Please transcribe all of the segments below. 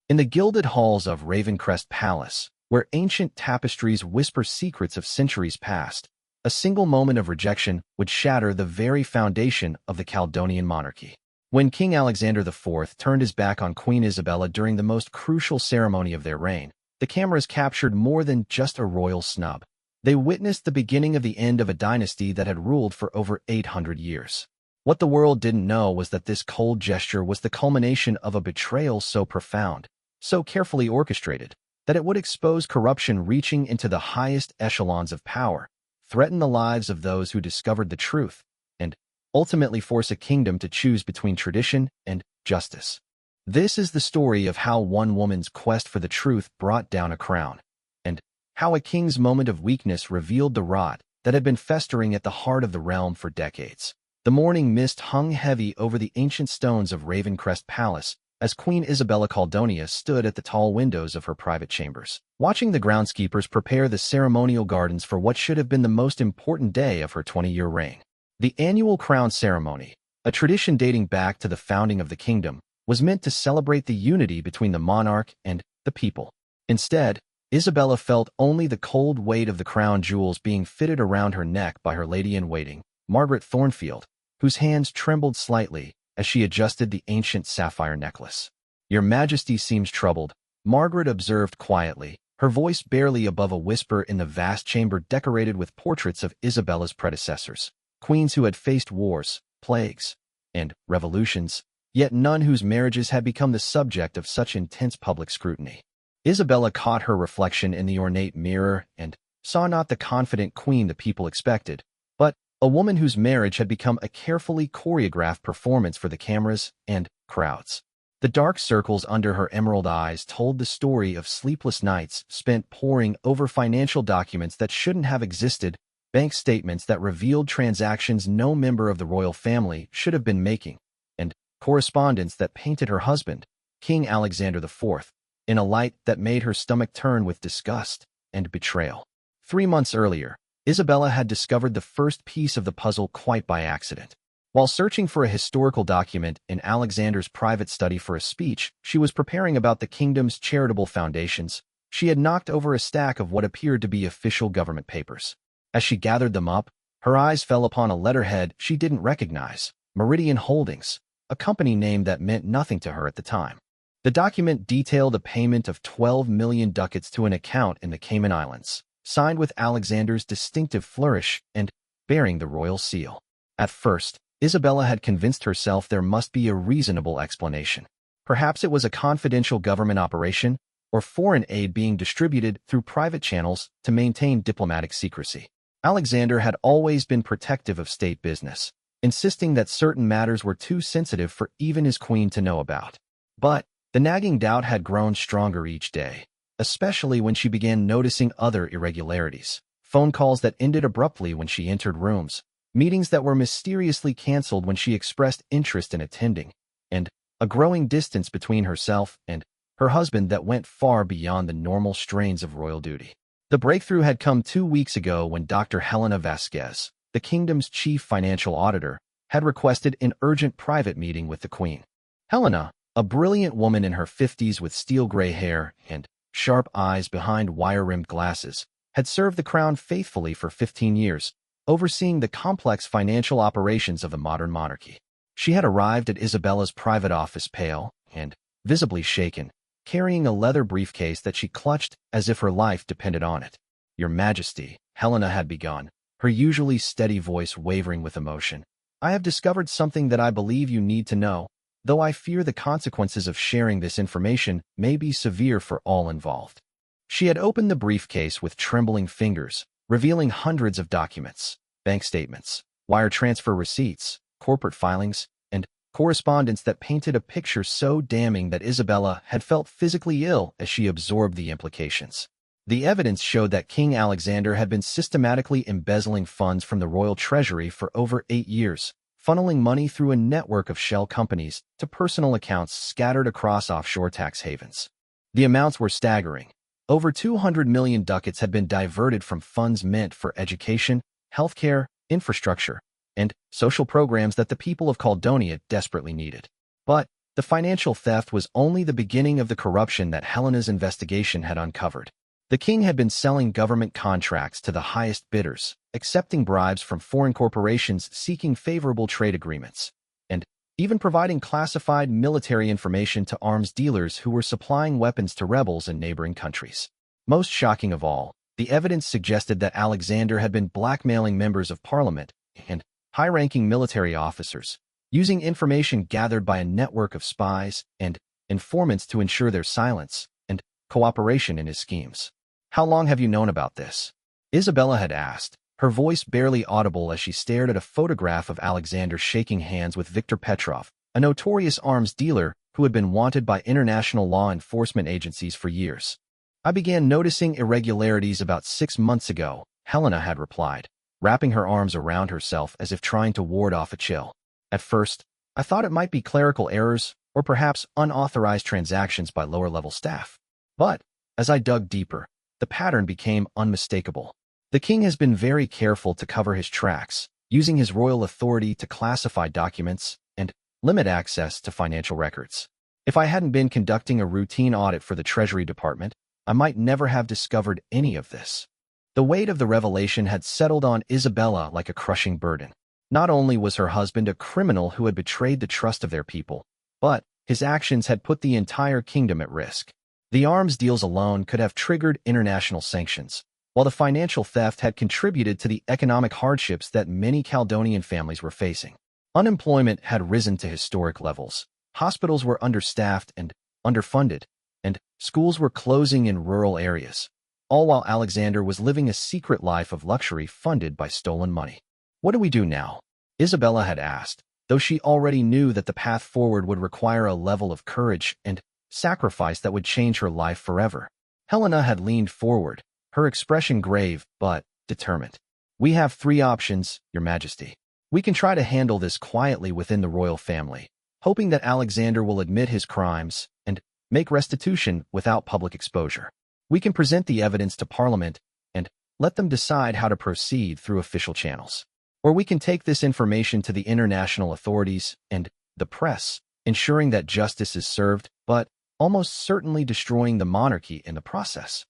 In the gilded halls of Ravencrest Palace, where ancient tapestries whisper secrets of centuries past, a single moment of rejection would shatter the very foundation of the Caledonian monarchy. When King Alexander IV turned his back on Queen Isabella during the most crucial ceremony of their reign, the cameras captured more than just a royal snub. They witnessed the beginning of the end of a dynasty that had ruled for over 800 years. What the world didn't know was that this cold gesture was the culmination of a betrayal so profound, so carefully orchestrated, that it would expose corruption reaching into the highest echelons of power, threaten the lives of those who discovered the truth, and ultimately force a kingdom to choose between tradition and justice. This is the story of how one woman's quest for the truth brought down a crown, and how a king's moment of weakness revealed the rot that had been festering at the heart of the realm for decades. The morning mist hung heavy over the ancient stones of Ravencrest Palace as Queen Isabella Caldonia stood at the tall windows of her private chambers, watching the groundskeepers prepare the ceremonial gardens for what should have been the most important day of her 20-year reign. The annual crown ceremony, a tradition dating back to the founding of the kingdom, was meant to celebrate the unity between the monarch and the people. Instead, Isabella felt only the cold weight of the crown jewels being fitted around her neck by her lady-in-waiting, Margaret Thornfield, whose hands trembled slightly as she adjusted the ancient sapphire necklace. "Your Majesty seems troubled," Margaret observed quietly, her voice barely above a whisper in the vast chamber decorated with portraits of Isabella's predecessors, queens who had faced wars, plagues, and revolutions, yet none whose marriages had become the subject of such intense public scrutiny. Isabella caught her reflection in the ornate mirror and saw not the confident queen the people expected, but a woman whose marriage had become a carefully choreographed performance for the cameras and crowds. The dark circles under her emerald eyes told the story of sleepless nights spent poring over financial documents that shouldn't have existed, bank statements that revealed transactions no member of the royal family should have been making, and correspondence that painted her husband, King Alexander IV, in a light that made her stomach turn with disgust and betrayal. 3 months earlier, Isabella had discovered the first piece of the puzzle quite by accident. While searching for a historical document in Alexander's private study for a speech she was preparing about the kingdom's charitable foundations, she had knocked over a stack of what appeared to be official government papers. As she gathered them up, her eyes fell upon a letterhead she didn't recognize, Meridian Holdings, a company name that meant nothing to her at the time. The document detailed a payment of 12 million ducats to an account in the Cayman Islands, signed with Alexander's distinctive flourish and bearing the royal seal. At first, Isabella had convinced herself there must be a reasonable explanation. Perhaps it was a confidential government operation, or foreign aid being distributed through private channels to maintain diplomatic secrecy. Alexander had always been protective of state business, insisting that certain matters were too sensitive for even his queen to know about. But the nagging doubt had grown stronger each day, especially when she began noticing other irregularities. Phone calls that ended abruptly when she entered rooms, meetings that were mysteriously canceled when she expressed interest in attending, and a growing distance between herself and her husband that went far beyond the normal strains of royal duty. The breakthrough had come 2 weeks ago when Dr. Helena Vasquez, the kingdom's chief financial auditor, had requested an urgent private meeting with the queen. Helena, a brilliant woman in her 50s with steel-gray hair and sharp eyes behind wire-rimmed glasses, had served the crown faithfully for 15 years, overseeing the complex financial operations of the modern monarchy. She had arrived at Isabella's private office pale and visibly shaken, carrying a leather briefcase that she clutched as if her life depended on it. "Your Majesty," Helena had begun, her usually steady voice wavering with emotion, "I have discovered something that I believe you need to know, though I fear the consequences of sharing this information may be severe for all involved." She had opened the briefcase with trembling fingers, revealing hundreds of documents, bank statements, wire transfer receipts, corporate filings, and correspondence that painted a picture so damning that Isabella had felt physically ill as she absorbed the implications. The evidence showed that King Alexander had been systematically embezzling funds from the royal treasury for over 8 years, funneling money through a network of shell companies to personal accounts scattered across offshore tax havens. The amounts were staggering. Over 200 million ducats had been diverted from funds meant for education, healthcare, infrastructure, and social programs that the people of Caldonia desperately needed. But the financial theft was only the beginning of the corruption that Helena's investigation had uncovered. The king had been selling government contracts to the highest bidders, accepting bribes from foreign corporations seeking favorable trade agreements, and even providing classified military information to arms dealers who were supplying weapons to rebels in neighboring countries. Most shocking of all, the evidence suggested that Alexander had been blackmailing members of parliament and high-ranking military officers, using information gathered by a network of spies and informants to ensure their silence and cooperation in his schemes. "How long have you known about this?" Isabella had asked, her voice barely audible as she stared at a photograph of Alexander shaking hands with Viktor Petrov, a notorious arms dealer who had been wanted by international law enforcement agencies for years. "I began noticing irregularities about 6 months ago," Helena had replied, wrapping her arms around herself as if trying to ward off a chill. "At first, I thought it might be clerical errors or perhaps unauthorized transactions by lower-level staff. But as I dug deeper, the pattern became unmistakable. The king has been very careful to cover his tracks, using his royal authority to classify documents and limit access to financial records. If I hadn't been conducting a routine audit for the Treasury Department, I might never have discovered any of this." The weight of the revelation had settled on Isabella like a crushing burden. Not only was her husband a criminal who had betrayed the trust of their people, but his actions had put the entire kingdom at risk. The arms deals alone could have triggered international sanctions, while the financial theft had contributed to the economic hardships that many Caledonian families were facing. Unemployment had risen to historic levels, hospitals were understaffed and underfunded, and schools were closing in rural areas, all while Alexander was living a secret life of luxury funded by stolen money. "What do we do now?" Isabella had asked, though she already knew that the path forward would require a level of courage and sacrifice that would change her life forever. Helena had leaned forward, her expression grave but determined. "We have 3 options, Your Majesty. We can try to handle this quietly within the royal family, hoping that Alexander will admit his crimes and make restitution without public exposure. We can present the evidence to Parliament and let them decide how to proceed through official channels. Or we can take this information to the international authorities and the press, ensuring that justice is served, but almost certainly destroying the monarchy in the process."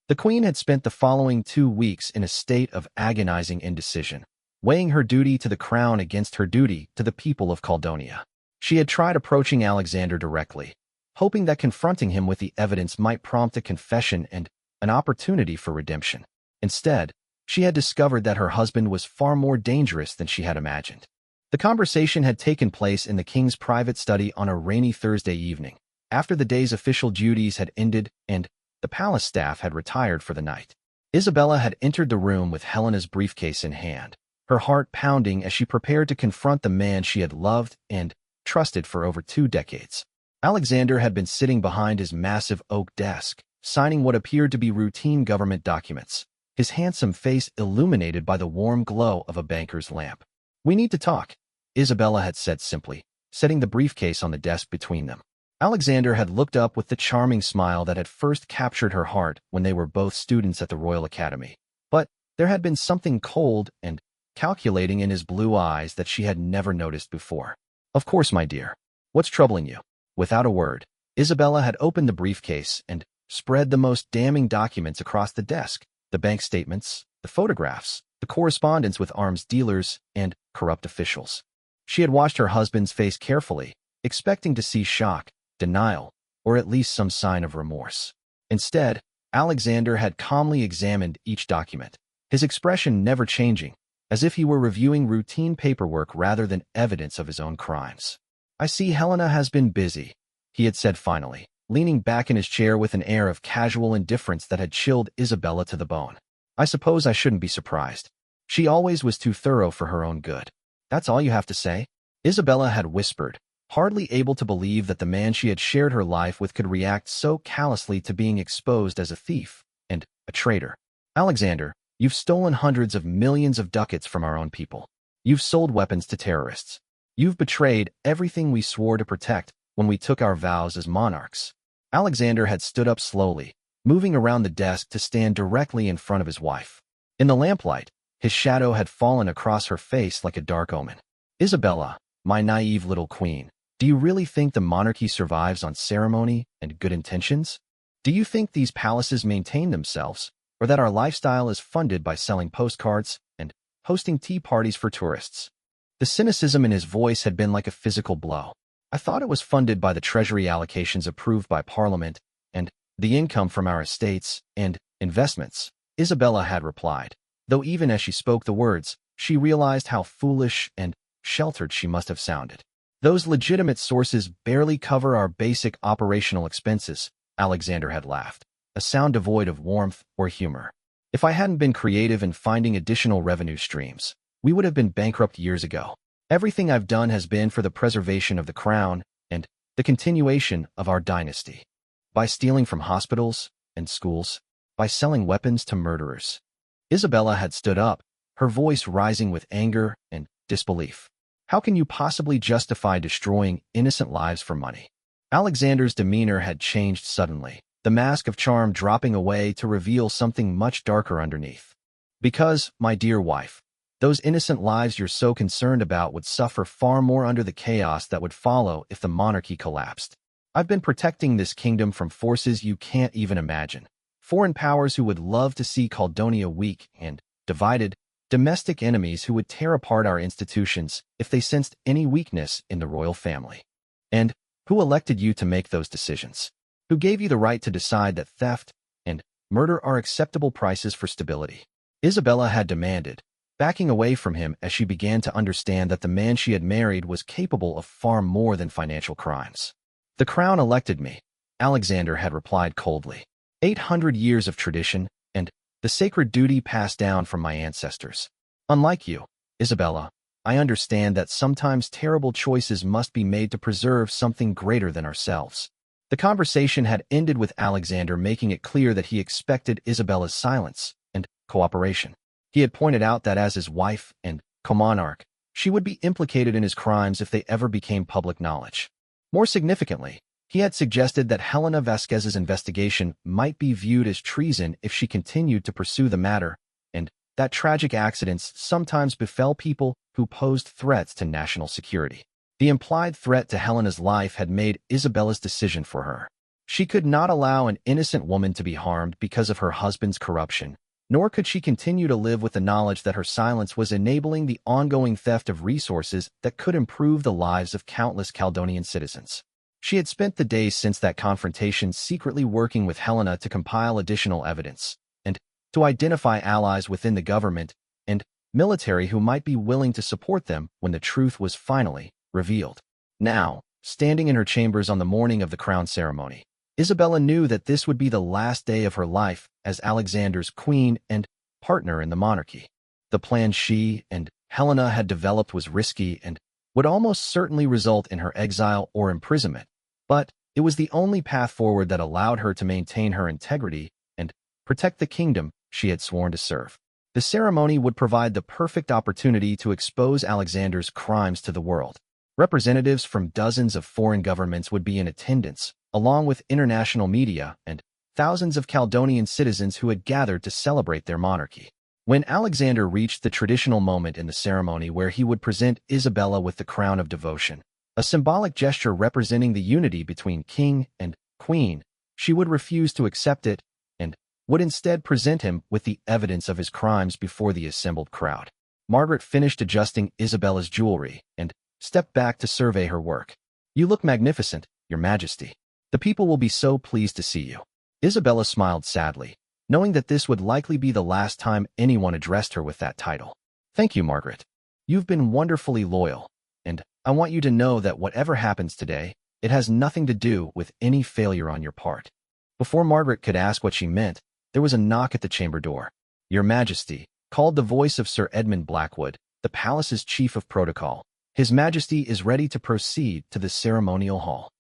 The Queen had spent the following 2 weeks in a state of agonizing indecision, weighing her duty to the crown against her duty to the people of Caledonia. She had tried approaching Alexander directly, hoping that confronting him with the evidence might prompt a confession and an opportunity for redemption. Instead, she had discovered that her husband was far more dangerous than she had imagined. The conversation had taken place in the king's private study on a rainy Thursday evening, after the day's official duties had ended and the palace staff had retired for the night. Isabella had entered the room with Helena's briefcase in hand, her heart pounding as she prepared to confront the man she had loved and trusted for over 2 decades. Alexander had been sitting behind his massive oak desk, signing what appeared to be routine government documents, his handsome face illuminated by the warm glow of a banker's lamp. "We need to talk," Isabella had said simply, setting the briefcase on the desk between them. Alexander had looked up with the charming smile that had first captured her heart when they were both students at the Royal Academy. But there had been something cold and calculating in his blue eyes that she had never noticed before. "Of course, my dear. What's troubling you?" Without a word, Isabella had opened the briefcase and spread the most damning documents across the desk: the bank statements, the photographs, the correspondence with arms dealers and corrupt officials. She had watched her husband's face carefully, expecting to see shock, denial, or at least some sign of remorse. Instead, Alexander had calmly examined each document, his expression never changing, as if he were reviewing routine paperwork rather than evidence of his own crimes. "I see Helena has been busy," he had said finally, leaning back in his chair with an air of casual indifference that had chilled Isabella to the bone. "I suppose I shouldn't be surprised. She always was too thorough for her own good." "That's all you have to say?" Isabella had whispered, hardly able to believe that the man she had shared her life with could react so callously to being exposed as a thief and a traitor. "Alexander, you've stolen hundreds of millions of ducats from our own people. You've sold weapons to terrorists. You've betrayed everything we swore to protect when we took our vows as monarchs." Alexander had stood up slowly, moving around the desk to stand directly in front of his wife. In the lamplight, his shadow had fallen across her face like a dark omen. "Isabella, my naive little queen, Do you really think the monarchy survives on ceremony and good intentions? Do you think these palaces maintain themselves, or that our lifestyle is funded by selling postcards and hosting tea parties for tourists? The cynicism in his voice had been like a physical blow. I thought it was funded by the treasury allocations approved by Parliament and the income from our estates and investments, Isabella had replied, though even as she spoke the words, she realized how foolish and sheltered she must have sounded. Those legitimate sources barely cover our basic operational expenses, Alexander had laughed, a sound devoid of warmth or humor. If I hadn't been creative in finding additional revenue streams, we would have been bankrupt years ago. Everything I've done has been for the preservation of the crown and the continuation of our dynasty. By stealing from hospitals and schools, by selling weapons to murderers. Isabella had stood up, her voice rising with anger and disbelief. How can you possibly justify destroying innocent lives for money? Alexander's demeanor had changed suddenly, the mask of charm dropping away to reveal something much darker underneath. Because, my dear wife, those innocent lives you're so concerned about would suffer far more under the chaos that would follow if the monarchy collapsed. I've been protecting this kingdom from forces you can't even imagine. Foreign powers who would love to see Caldonia weak and divided, domestic enemies who would tear apart our institutions if they sensed any weakness in the royal family. And who elected you to make those decisions? Who gave you the right to decide that theft and murder are acceptable prices for stability? Isabella had demanded, backing away from him as she began to understand that the man she had married was capable of far more than financial crimes. The crown elected me, Alexander had replied coldly. 800 years of tradition and the sacred duty passed down from my ancestors. Unlike you, Isabella, I understand that sometimes terrible choices must be made to preserve something greater than ourselves. The conversation had ended with Alexander making it clear that he expected Isabella's silence and cooperation. He had pointed out that as his wife and co-monarch, she would be implicated in his crimes if they ever became public knowledge. More significantly, he had suggested that Helena Vasquez's investigation might be viewed as treason if she continued to pursue the matter, and that tragic accidents sometimes befell people who posed threats to national security. The implied threat to Helena's life had made Isabella's decision for her. She could not allow an innocent woman to be harmed because of her husband's corruption, nor could she continue to live with the knowledge that her silence was enabling the ongoing theft of resources that could improve the lives of countless Caledonian citizens. She had spent the days since that confrontation secretly working with Helena to compile additional evidence, and to identify allies within the government and military who might be willing to support them when the truth was finally revealed. Now, standing in her chambers on the morning of the crown ceremony, Isabella knew that this would be the last day of her life as Alexander's queen and partner in the monarchy. The plan she and Helena had developed was risky and would almost certainly result in her exile or imprisonment, but it was the only path forward that allowed her to maintain her integrity and protect the kingdom she had sworn to serve. The ceremony would provide the perfect opportunity to expose Alexander's crimes to the world. Representatives from dozens of foreign governments would be in attendance, along with international media and thousands of Caledonian citizens who had gathered to celebrate their monarchy. When Alexander reached the traditional moment in the ceremony where he would present Isabella with the crown of devotion, a symbolic gesture representing the unity between king and queen, she would refuse to accept it and would instead present him with the evidence of his crimes before the assembled crowd. Margaret finished adjusting Isabella's jewelry and stepped back to survey her work. You look magnificent, Your Majesty. The people will be so pleased to see you. Isabella smiled sadly, knowing that this would likely be the last time anyone addressed her with that title. Thank you, Margaret. You've been wonderfully loyal, and I want you to know that whatever happens today, it has nothing to do with any failure on your part. Before Margaret could ask what she meant, there was a knock at the chamber door. Your Majesty, called the voice of Sir Edmund Blackwood, the palace's chief of protocol. His Majesty is ready to proceed to the ceremonial hall.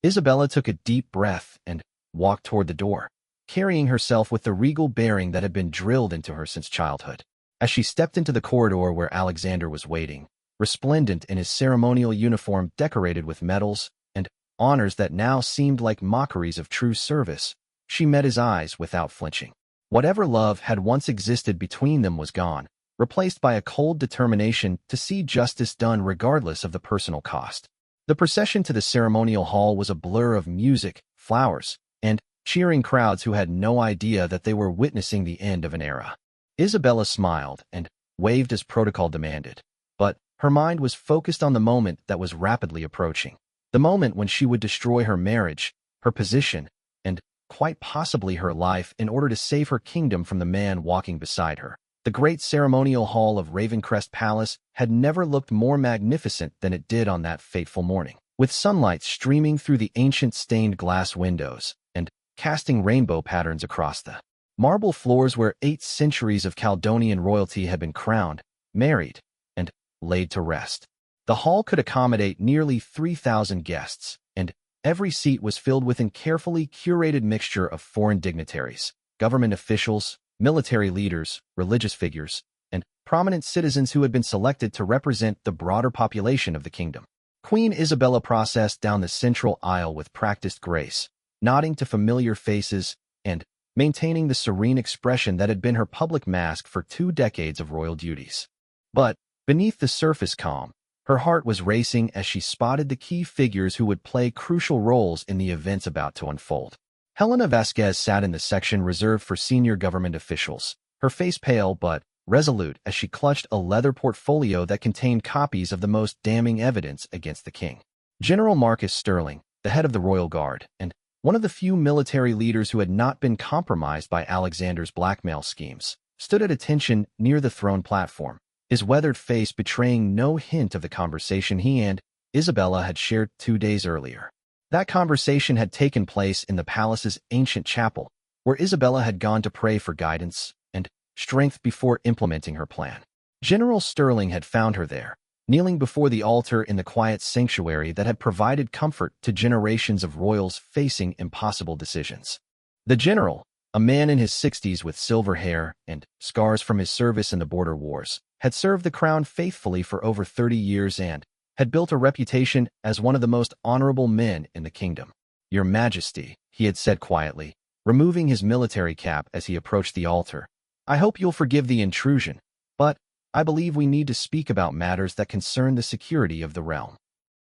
Isabella took a deep breath and walked toward the door, carrying herself with the regal bearing that had been drilled into her since childhood. As she stepped into the corridor where Alexander was waiting, resplendent in his ceremonial uniform decorated with medals and honors that now seemed like mockeries of true service, she met his eyes without flinching. Whatever love had once existed between them was gone, replaced by a cold determination to see justice done regardless of the personal cost. The procession to the ceremonial hall was a blur of music, flowers, and cheering crowds who had no idea that they were witnessing the end of an era. Isabella smiled and waved as protocol demanded, but her mind was focused on the moment that was rapidly approaching. The moment when she would destroy her marriage, her position, and quite possibly her life in order to save her kingdom from the man walking beside her. The great ceremonial hall of Ravencrest Palace had never looked more magnificent than it did on that fateful morning, with sunlight streaming through the ancient stained glass windows and casting rainbow patterns across the marble floors where 8 centuries of Caledonian royalty had been crowned, married, and laid to rest. The hall could accommodate nearly 3,000 guests, and every seat was filled with a carefully curated mixture of foreign dignitaries, government officials, military leaders, religious figures, and prominent citizens who had been selected to represent the broader population of the kingdom. Queen Isabella processed down the central aisle with practiced grace, nodding to familiar faces and maintaining the serene expression that had been her public mask for 2 decades of royal duties. But beneath the surface calm, her heart was racing as she spotted the key figures who would play crucial roles in the events about to unfold. Helena Vasquez sat in the section reserved for senior government officials, her face pale but resolute as she clutched a leather portfolio that contained copies of the most damning evidence against the king. General Marcus Sterling, the head of the Royal Guard, and one of the few military leaders who had not been compromised by Alexander's blackmail schemes, stood at attention near the throne platform, his weathered face betraying no hint of the conversation he and Isabella had shared 2 days earlier. That conversation had taken place in the palace's ancient chapel, where Isabella had gone to pray for guidance and strength before implementing her plan. General Sterling had found her there, kneeling before the altar in the quiet sanctuary that had provided comfort to generations of royals facing impossible decisions. The general, a man in his 60s with silver hair and scars from his service in the border wars, had served the crown faithfully for over 30 years and had built a reputation as one of the most honorable men in the kingdom. "Your Majesty," he had said quietly, removing his military cap as he approached the altar, "I hope you'll forgive the intrusion, but I believe we need to speak about matters that concern the security of the realm."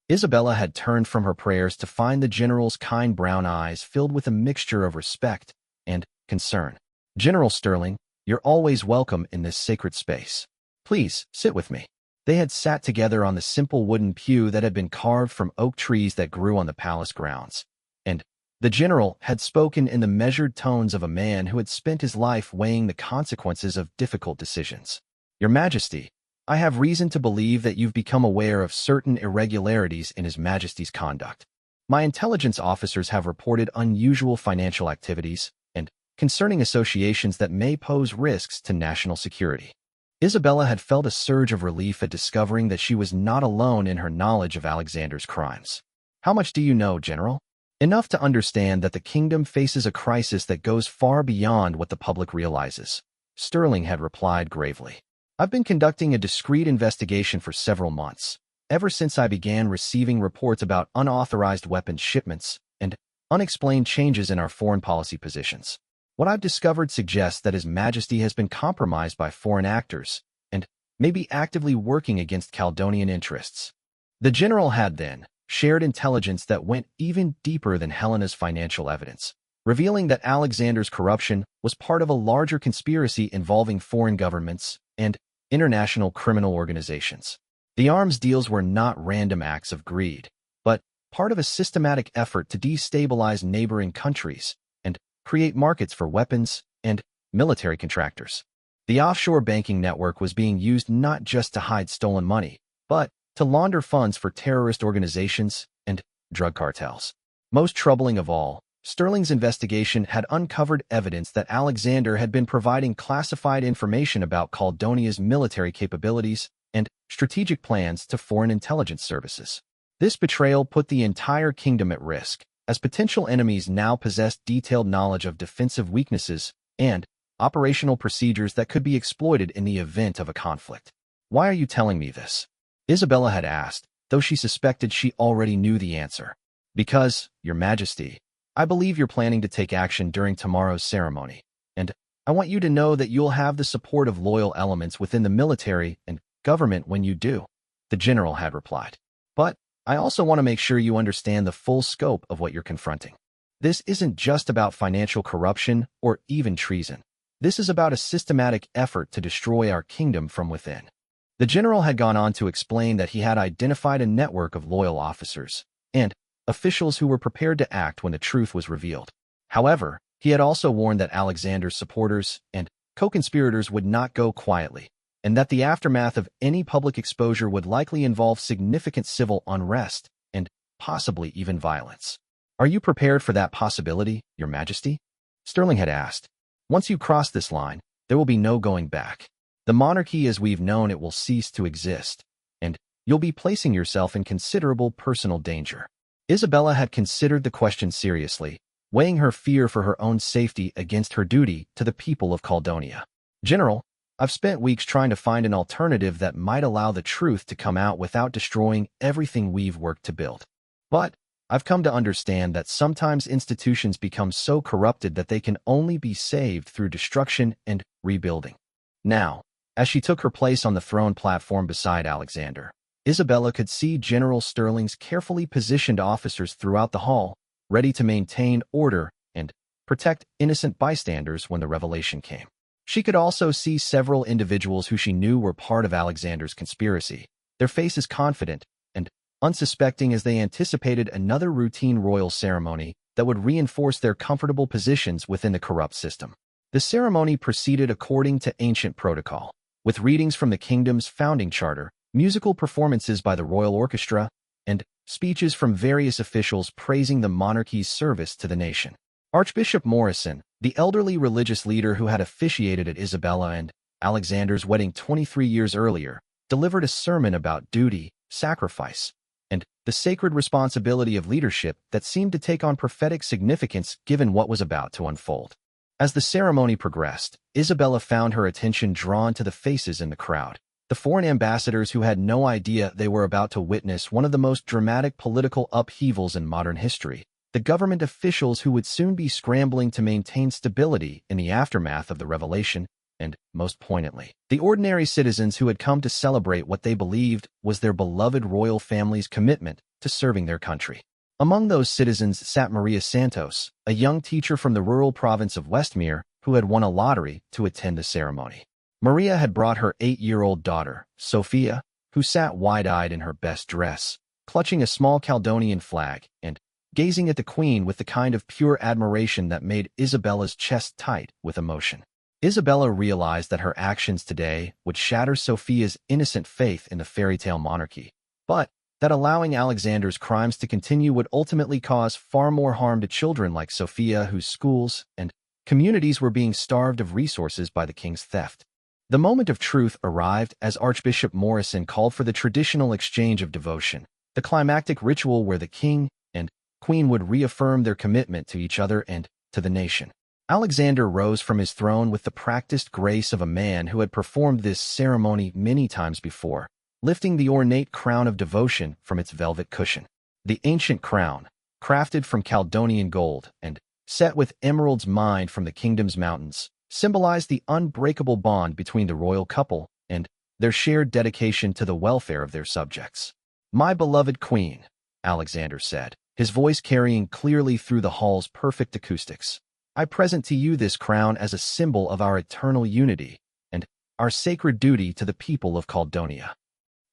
Isabella had turned from her prayers to find the general's kind brown eyes filled with a mixture of respect and concern. "General Sterling, you're always welcome in this sacred space. Please, sit with me." They had sat together on the simple wooden pew that had been carved from oak trees that grew on the palace grounds, and the general had spoken in the measured tones of a man who had spent his life weighing the consequences of difficult decisions. "Your Majesty, I have reason to believe that you've become aware of certain irregularities in His Majesty's conduct. My intelligence officers have reported unusual financial activities and concerning associations that may pose risks to national security." Isabella had felt a surge of relief at discovering that she was not alone in her knowledge of Alexander's crimes. "How much do you know, General?" "Enough to understand that the kingdom faces a crisis that goes far beyond what the public realizes," Sterling had replied gravely. "I've been conducting a discreet investigation for several months, ever since I began receiving reports about unauthorized weapons shipments and unexplained changes in our foreign policy positions. What I've discovered suggests that His Majesty has been compromised by foreign actors and may be actively working against Caledonian interests." The general had then shared intelligence that went even deeper than Helena's financial evidence, revealing that Alexander's corruption was part of a larger conspiracy involving foreign governments and international criminal organizations. The arms deals were not random acts of greed, but part of a systematic effort to destabilize neighboring countries and create markets for weapons and military contractors. The offshore banking network was being used not just to hide stolen money, but to launder funds for terrorist organizations and drug cartels. Most troubling of all, Sterling's investigation had uncovered evidence that Alexander had been providing classified information about Caledonia's military capabilities and strategic plans to foreign intelligence services. This betrayal put the entire kingdom at risk, as potential enemies now possessed detailed knowledge of defensive weaknesses and operational procedures that could be exploited in the event of a conflict. "Why are you telling me this?" Isabella had asked, though she suspected she already knew the answer. "Because, Your Majesty, I believe you're planning to take action during tomorrow's ceremony, and I want you to know that you'll have the support of loyal elements within the military and government when you do," the general had replied. "But I also want to make sure you understand the full scope of what you're confronting. This isn't just about financial corruption or even treason. This is about a systematic effort to destroy our kingdom from within. The general had gone on to explain that he had identified a network of loyal officers and officials who were prepared to act when the truth was revealed. However, he had also warned that Alexander's supporters and co-conspirators would not go quietly, and that the aftermath of any public exposure would likely involve significant civil unrest and possibly even violence. Are you prepared for that possibility, Your Majesty? Sterling had asked. Once you cross this line, there will be no going back. The monarchy as we've known it will cease to exist, and you'll be placing yourself in considerable personal danger. Isabella had considered the question seriously, weighing her fear for her own safety against her duty to the people of Caldonia. General, I've spent weeks trying to find an alternative that might allow the truth to come out without destroying everything we've worked to build. But I've come to understand that sometimes institutions become so corrupted that they can only be saved through destruction and rebuilding. Now, as she took her place on the throne platform beside Alexander, Isabella could see General Sterling's carefully positioned officers throughout the hall, ready to maintain order and protect innocent bystanders when the revelation came. She could also see several individuals who she knew were part of Alexander's conspiracy, their faces confident and unsuspecting as they anticipated another routine royal ceremony that would reinforce their comfortable positions within the corrupt system. The ceremony proceeded according to ancient protocol, with readings from the kingdom's founding charter, musical performances by the royal orchestra, and speeches from various officials praising the monarchy's service to the nation. Archbishop Morrison, the elderly religious leader who had officiated at Isabella and Alexander's wedding 23 years earlier, delivered a sermon about duty, sacrifice, and the sacred responsibility of leadership that seemed to take on prophetic significance given what was about to unfold. As the ceremony progressed, Isabella found her attention drawn to the faces in the crowd. The foreign ambassadors who had no idea they were about to witness one of the most dramatic political upheavals in modern history, the government officials who would soon be scrambling to maintain stability in the aftermath of the revelation, and, most poignantly, the ordinary citizens who had come to celebrate what they believed was their beloved royal family's commitment to serving their country. Among those citizens sat Maria Santos, a young teacher from the rural province of Westmere who had won a lottery to attend the ceremony. Maria had brought her 8-year-old daughter, Sophia, who sat wide-eyed in her best dress, clutching a small Caledonian flag and gazing at the queen with the kind of pure admiration that made Isabella's chest tight with emotion. Isabella realized that her actions today would shatter Sophia's innocent faith in the fairy tale monarchy, but that allowing Alexander's crimes to continue would ultimately cause far more harm to children like Sophia whose schools and communities were being starved of resources by the king's theft. The moment of truth arrived as Archbishop Morrison called for the traditional exchange of devotion, the climactic ritual where the king and queen would reaffirm their commitment to each other and to the nation. Alexander rose from his throne with the practiced grace of a man who had performed this ceremony many times before, lifting the ornate crown of devotion from its velvet cushion. The ancient crown, crafted from Caledonian gold and set with emeralds mined from the kingdom's mountains, symbolized the unbreakable bond between the royal couple and their shared dedication to the welfare of their subjects. "My beloved queen," Alexander said, his voice carrying clearly through the hall's perfect acoustics, "I present to you this crown as a symbol of our eternal unity and our sacred duty to the people of Caldonia."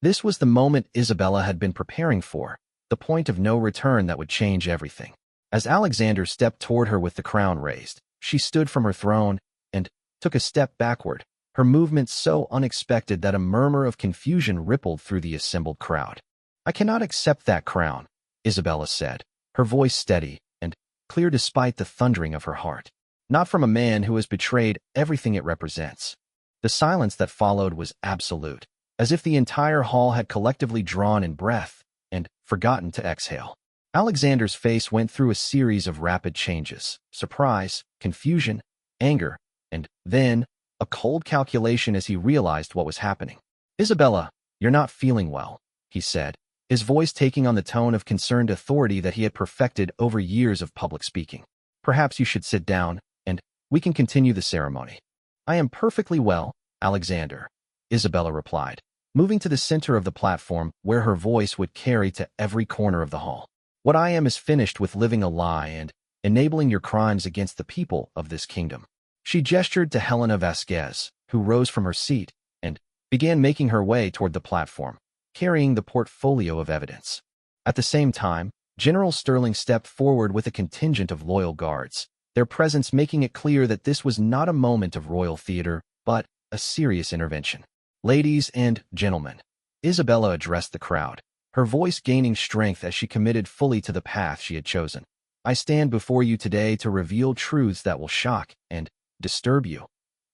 This was the moment Isabella had been preparing for, the point of no return that would change everything. As Alexander stepped toward her with the crown raised, she stood from her throne and took a step backward, her movement so unexpected that a murmur of confusion rippled through the assembled crowd. "I cannot accept that crown," Isabella said, her voice steady and clear despite the thundering of her heart. "Not from a man who has betrayed everything it represents." The silence that followed was absolute, as if the entire hall had collectively drawn in breath and forgotten to exhale. Alexander's face went through a series of rapid changes: surprise, confusion, anger, and then a cold calculation as he realized what was happening. "Isabella, you're not feeling well," he said, his voice taking on the tone of concerned authority that he had perfected over years of public speaking. "Perhaps you should sit down, and we can continue the ceremony." "I am perfectly well, Alexander," Isabella replied, moving to the center of the platform where her voice would carry to every corner of the hall. What I am is finished with living a lie and enabling your crimes against the people of this kingdom. She gestured to Helena Vasquez, who rose from her seat and began making her way toward the platform, carrying the portfolio of evidence. At the same time, General Sterling stepped forward with a contingent of loyal guards, their presence making it clear that this was not a moment of royal theater, but a serious intervention. Ladies and gentlemen, Isabella addressed the crowd, her voice gaining strength as she committed fully to the path she had chosen. I stand before you today to reveal truths that will shock and disturb you,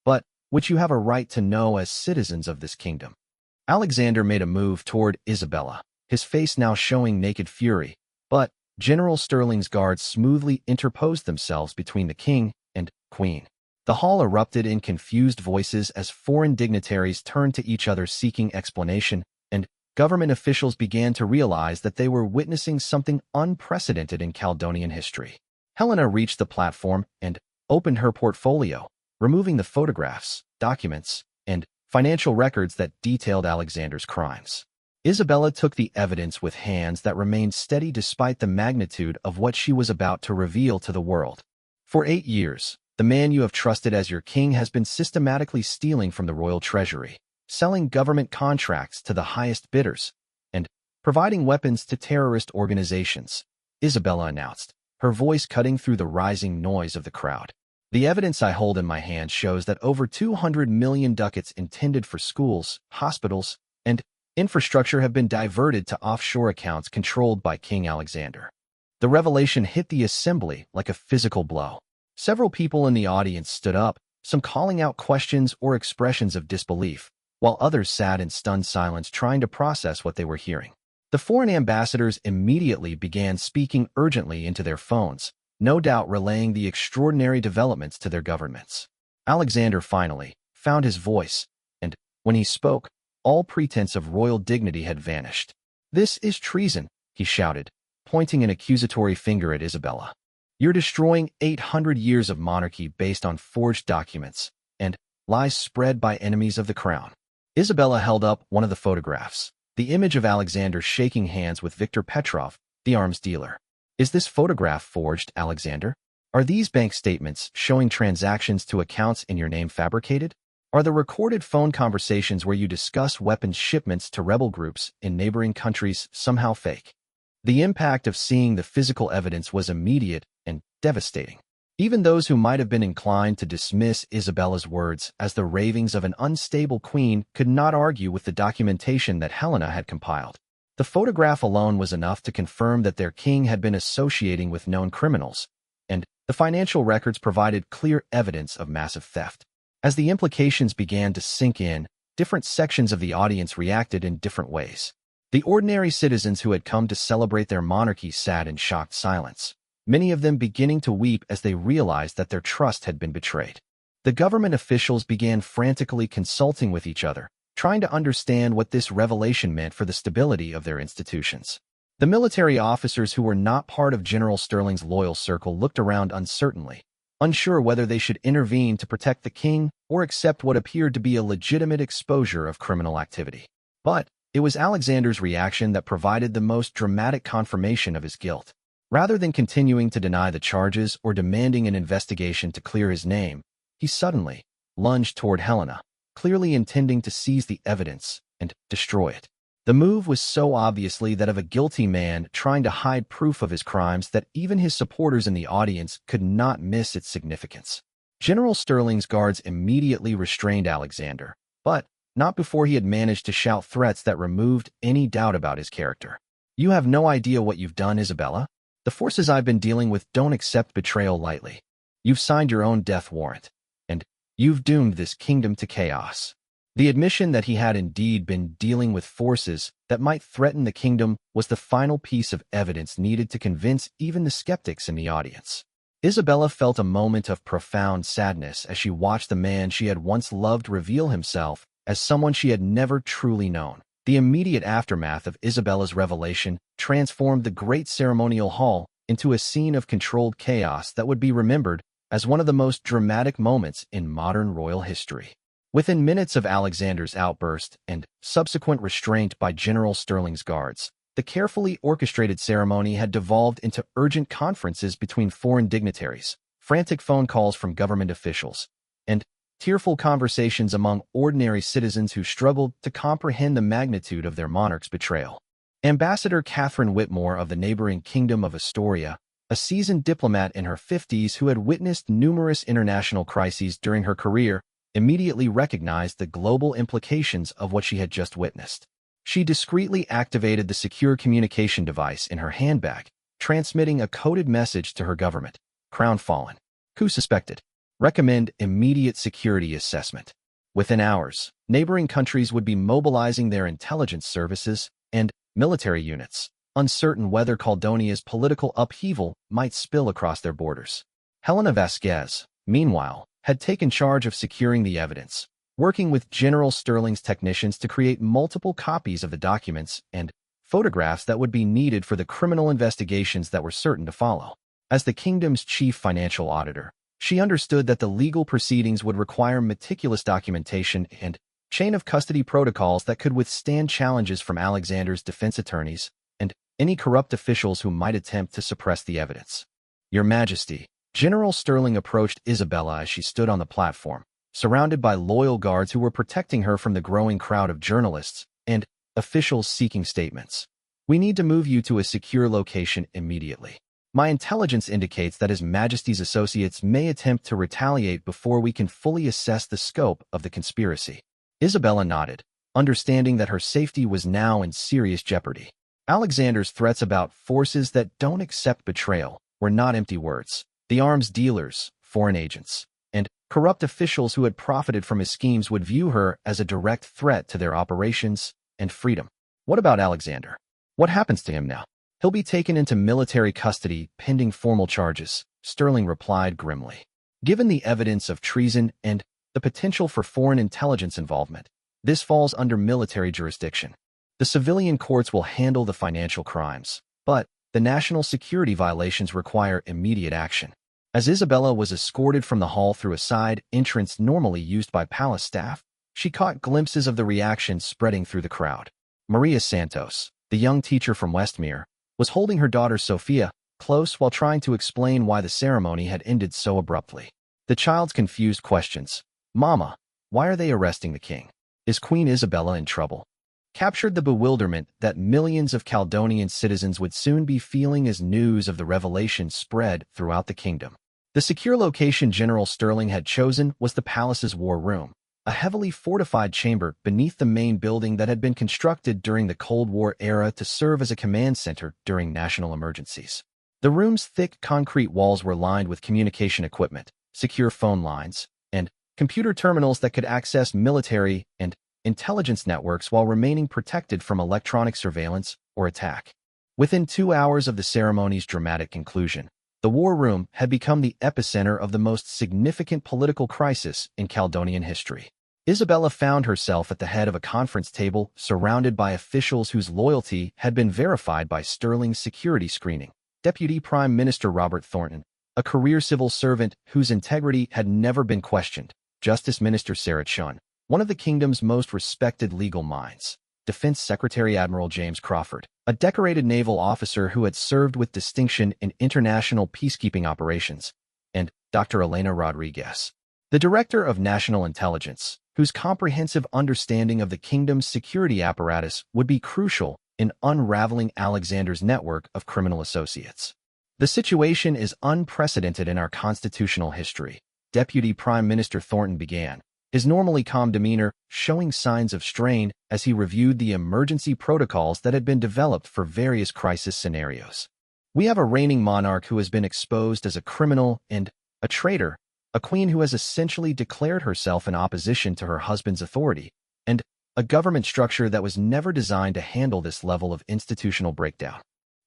but which you have a right to know as citizens of this kingdom. Alexander made a move toward Isabella, his face now showing naked fury, but General Sterling's guards smoothly interposed themselves between the king and queen. The hall erupted in confused voices as foreign dignitaries turned to each other seeking explanation, and government officials began to realize that they were witnessing something unprecedented in Caledonian history. Helena reached the platform and opened her portfolio, removing the photographs, documents, and financial records that detailed Alexander's crimes. Isabella took the evidence with hands that remained steady despite the magnitude of what she was about to reveal to the world. For 8 years, the man you have trusted as your king has been systematically stealing from the royal treasury, selling government contracts to the highest bidders, and providing weapons to terrorist organizations, Isabella announced, her voice cutting through the rising noise of the crowd. The evidence I hold in my hand shows that over 200 million ducats intended for schools, hospitals, and infrastructure have been diverted to offshore accounts controlled by King Alexander. The revelation hit the assembly like a physical blow. Several people in the audience stood up, some calling out questions or expressions of disbelief, while others sat in stunned silence trying to process what they were hearing. The foreign ambassadors immediately began speaking urgently into their phones, no doubt relaying the extraordinary developments to their governments. Alexander finally found his voice, and when he spoke, all pretense of royal dignity had vanished. "This is treason," he shouted, pointing an accusatory finger at Isabella. "You're destroying 800 years of monarchy based on forged documents and lies spread by enemies of the crown." Isabella held up one of the photographs, the image of Alexander shaking hands with Viktor Petrov, the arms dealer. "Is this photograph forged, Alexander? Are these bank statements showing transactions to accounts in your name fabricated? Are the recorded phone conversations where you discuss weapons shipments to rebel groups in neighboring countries somehow fake?" The impact of seeing the physical evidence was immediate and devastating. Even those who might have been inclined to dismiss Isabella's words as the ravings of an unstable queen could not argue with the documentation that Helena had compiled. The photograph alone was enough to confirm that their king had been associating with known criminals, and the financial records provided clear evidence of massive theft. As the implications began to sink in, different sections of the audience reacted in different ways. The ordinary citizens who had come to celebrate their monarchy sat in shocked silence, many of them beginning to weep as they realized that their trust had been betrayed. The government officials began frantically consulting with each other, trying to understand what this revelation meant for the stability of their institutions. The military officers who were not part of General Sterling's loyal circle looked around uncertainly, unsure whether they should intervene to protect the king or accept what appeared to be a legitimate exposure of criminal activity. But it was Alexander's reaction that provided the most dramatic confirmation of his guilt. Rather than continuing to deny the charges or demanding an investigation to clear his name, he suddenly lunged toward Helena, clearly intending to seize the evidence and destroy it. The move was so obviously that of a guilty man trying to hide proof of his crimes that even his supporters in the audience could not miss its significance. General Sterling's guards immediately restrained Alexander, but not before he had managed to shout threats that removed any doubt about his character. "You have no idea what you've done, Isabella. The forces I've been dealing with don't accept betrayal lightly. You've signed your own death warrant, and you've doomed this kingdom to chaos." The admission that he had indeed been dealing with forces that might threaten the kingdom was the final piece of evidence needed to convince even the skeptics in the audience. Isabella felt a moment of profound sadness as she watched the man she had once loved reveal himself as someone she had never truly known. The immediate aftermath of Isabella's revelation transformed the great ceremonial hall into a scene of controlled chaos that would be remembered as one of the most dramatic moments in modern royal history. Within minutes of Alexander's outburst and subsequent restraint by General Sterling's guards, the carefully orchestrated ceremony had devolved into urgent conferences between foreign dignitaries, frantic phone calls from government officials, and tearful conversations among ordinary citizens who struggled to comprehend the magnitude of their monarch's betrayal. Ambassador Catherine Whitmore of the neighboring Kingdom of Astoria, a seasoned diplomat in her 50s who had witnessed numerous international crises during her career, immediately recognized the global implications of what she had just witnessed. She discreetly activated the secure communication device in her handbag, transmitting a coded message to her government. Crown fallen. Coup suspected. Recommend immediate security assessment. Within hours, neighboring countries would be mobilizing their intelligence services and military units, uncertain whether Caledonia's political upheaval might spill across their borders. Helena Vasquez, meanwhile, had taken charge of securing the evidence, working with General Sterling's technicians to create multiple copies of the documents and photographs that would be needed for the criminal investigations that were certain to follow. As the kingdom's chief financial auditor, she understood that the legal proceedings would require meticulous documentation and chain of custody protocols that could withstand challenges from Alexander's defense attorneys and any corrupt officials who might attempt to suppress the evidence. Your Majesty, General Sterling approached Isabella as she stood on the platform, surrounded by loyal guards who were protecting her from the growing crowd of journalists and officials seeking statements. We need to move you to a secure location immediately. My intelligence indicates that His Majesty's associates may attempt to retaliate before we can fully assess the scope of the conspiracy. Isabella nodded, understanding that her safety was now in serious jeopardy. Alexander's threats about forces that don't accept betrayal were not empty words. The arms dealers, foreign agents, and corrupt officials who had profited from his schemes would view her as a direct threat to their operations and freedom. What about Alexander? What happens to him now? He'll be taken into military custody pending formal charges, Sterling replied grimly. Given the evidence of treason and the potential for foreign intelligence involvement, this falls under military jurisdiction. The civilian courts will handle the financial crimes, but the national security violations require immediate action. As Isabella was escorted from the hall through a side entrance normally used by palace staff, she caught glimpses of the reaction spreading through the crowd. Maria Santos, the young teacher from Westmere, was holding her daughter Sophia close while trying to explain why the ceremony had ended so abruptly. The child's confused questions, "Mama, why are they arresting the king? Is Queen Isabella in trouble?" captured the bewilderment that millions of Caledonian citizens would soon be feeling as news of the revelation spread throughout the kingdom. The secure location General Sterling had chosen was the palace's war room, a heavily fortified chamber beneath the main building that had been constructed during the Cold War era to serve as a command center during national emergencies. The room's thick concrete walls were lined with communication equipment, secure phone lines, and computer terminals that could access military and intelligence networks while remaining protected from electronic surveillance or attack. Within 2 hours of the ceremony's dramatic conclusion, the war room had become the epicenter of the most significant political crisis in Caledonian history. Isabella found herself at the head of a conference table surrounded by officials whose loyalty had been verified by Sterling's security screening. Deputy Prime Minister Robert Thornton, a career civil servant whose integrity had never been questioned, Justice Minister Sarah Chun, one of the kingdom's most respected legal minds, Defense Secretary Admiral James Crawford, a decorated naval officer who had served with distinction in international peacekeeping operations, and Dr. Elena Rodriguez, the Director of National Intelligence, whose comprehensive understanding of the kingdom's security apparatus would be crucial in unraveling Alexander's network of criminal associates. The situation is unprecedented in our constitutional history, Deputy Prime Minister Thornton began, his normally calm demeanor showing signs of strain as he reviewed the emergency protocols that had been developed for various crisis scenarios. We have a reigning monarch who has been exposed as a criminal and a traitor, a queen who has essentially declared herself in opposition to her husband's authority, and a government structure that was never designed to handle this level of institutional breakdown.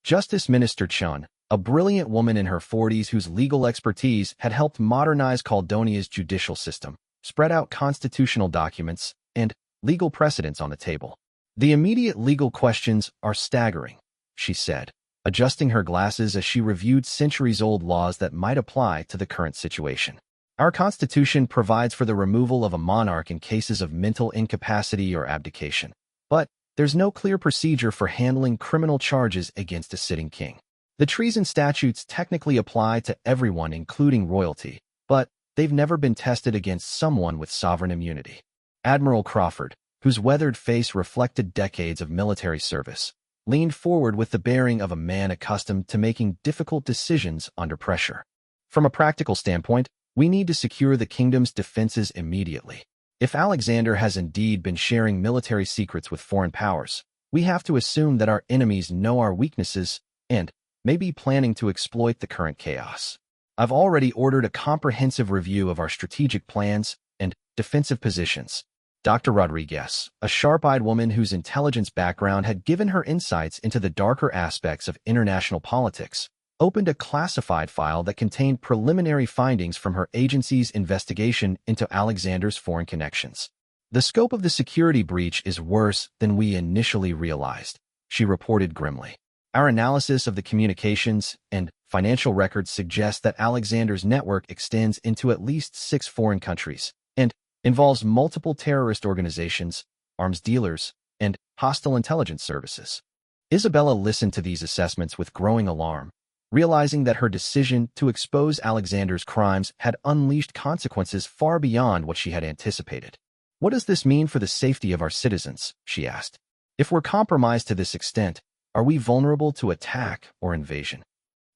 Justice Minister Chun, a brilliant woman in her 40s whose legal expertise had helped modernize Caledonia's judicial system, spread out constitutional documents and legal precedents on the table. The immediate legal questions are staggering, she said, adjusting her glasses as she reviewed centuries-old laws that might apply to the current situation. Our Constitution provides for the removal of a monarch in cases of mental incapacity or abdication. But there's no clear procedure for handling criminal charges against a sitting king. The treason statutes technically apply to everyone, including royalty, but they've never been tested against someone with sovereign immunity. Admiral Crawford, whose weathered face reflected decades of military service, leaned forward with the bearing of a man accustomed to making difficult decisions under pressure. From a practical standpoint, we need to secure the kingdom's defenses immediately. If Alexander has indeed been sharing military secrets with foreign powers, we have to assume that our enemies know our weaknesses and may be planning to exploit the current chaos. I've already ordered a comprehensive review of our strategic plans and defensive positions. Dr. Rodriguez, a sharp-eyed woman whose intelligence background had given her insights into the darker aspects of international politics, opened a classified file that contained preliminary findings from her agency's investigation into Alexander's foreign connections. The scope of the security breach is worse than we initially realized, she reported grimly. Our analysis of the communications and financial records suggests that Alexander's network extends into at least 6 foreign countries and involves multiple terrorist organizations, arms dealers, and hostile intelligence services. Isabella listened to these assessments with growing alarm, realizing that her decision to expose Alexander's crimes had unleashed consequences far beyond what she had anticipated. What does this mean for the safety of our citizens? She asked. If we're compromised to this extent, are we vulnerable to attack or invasion?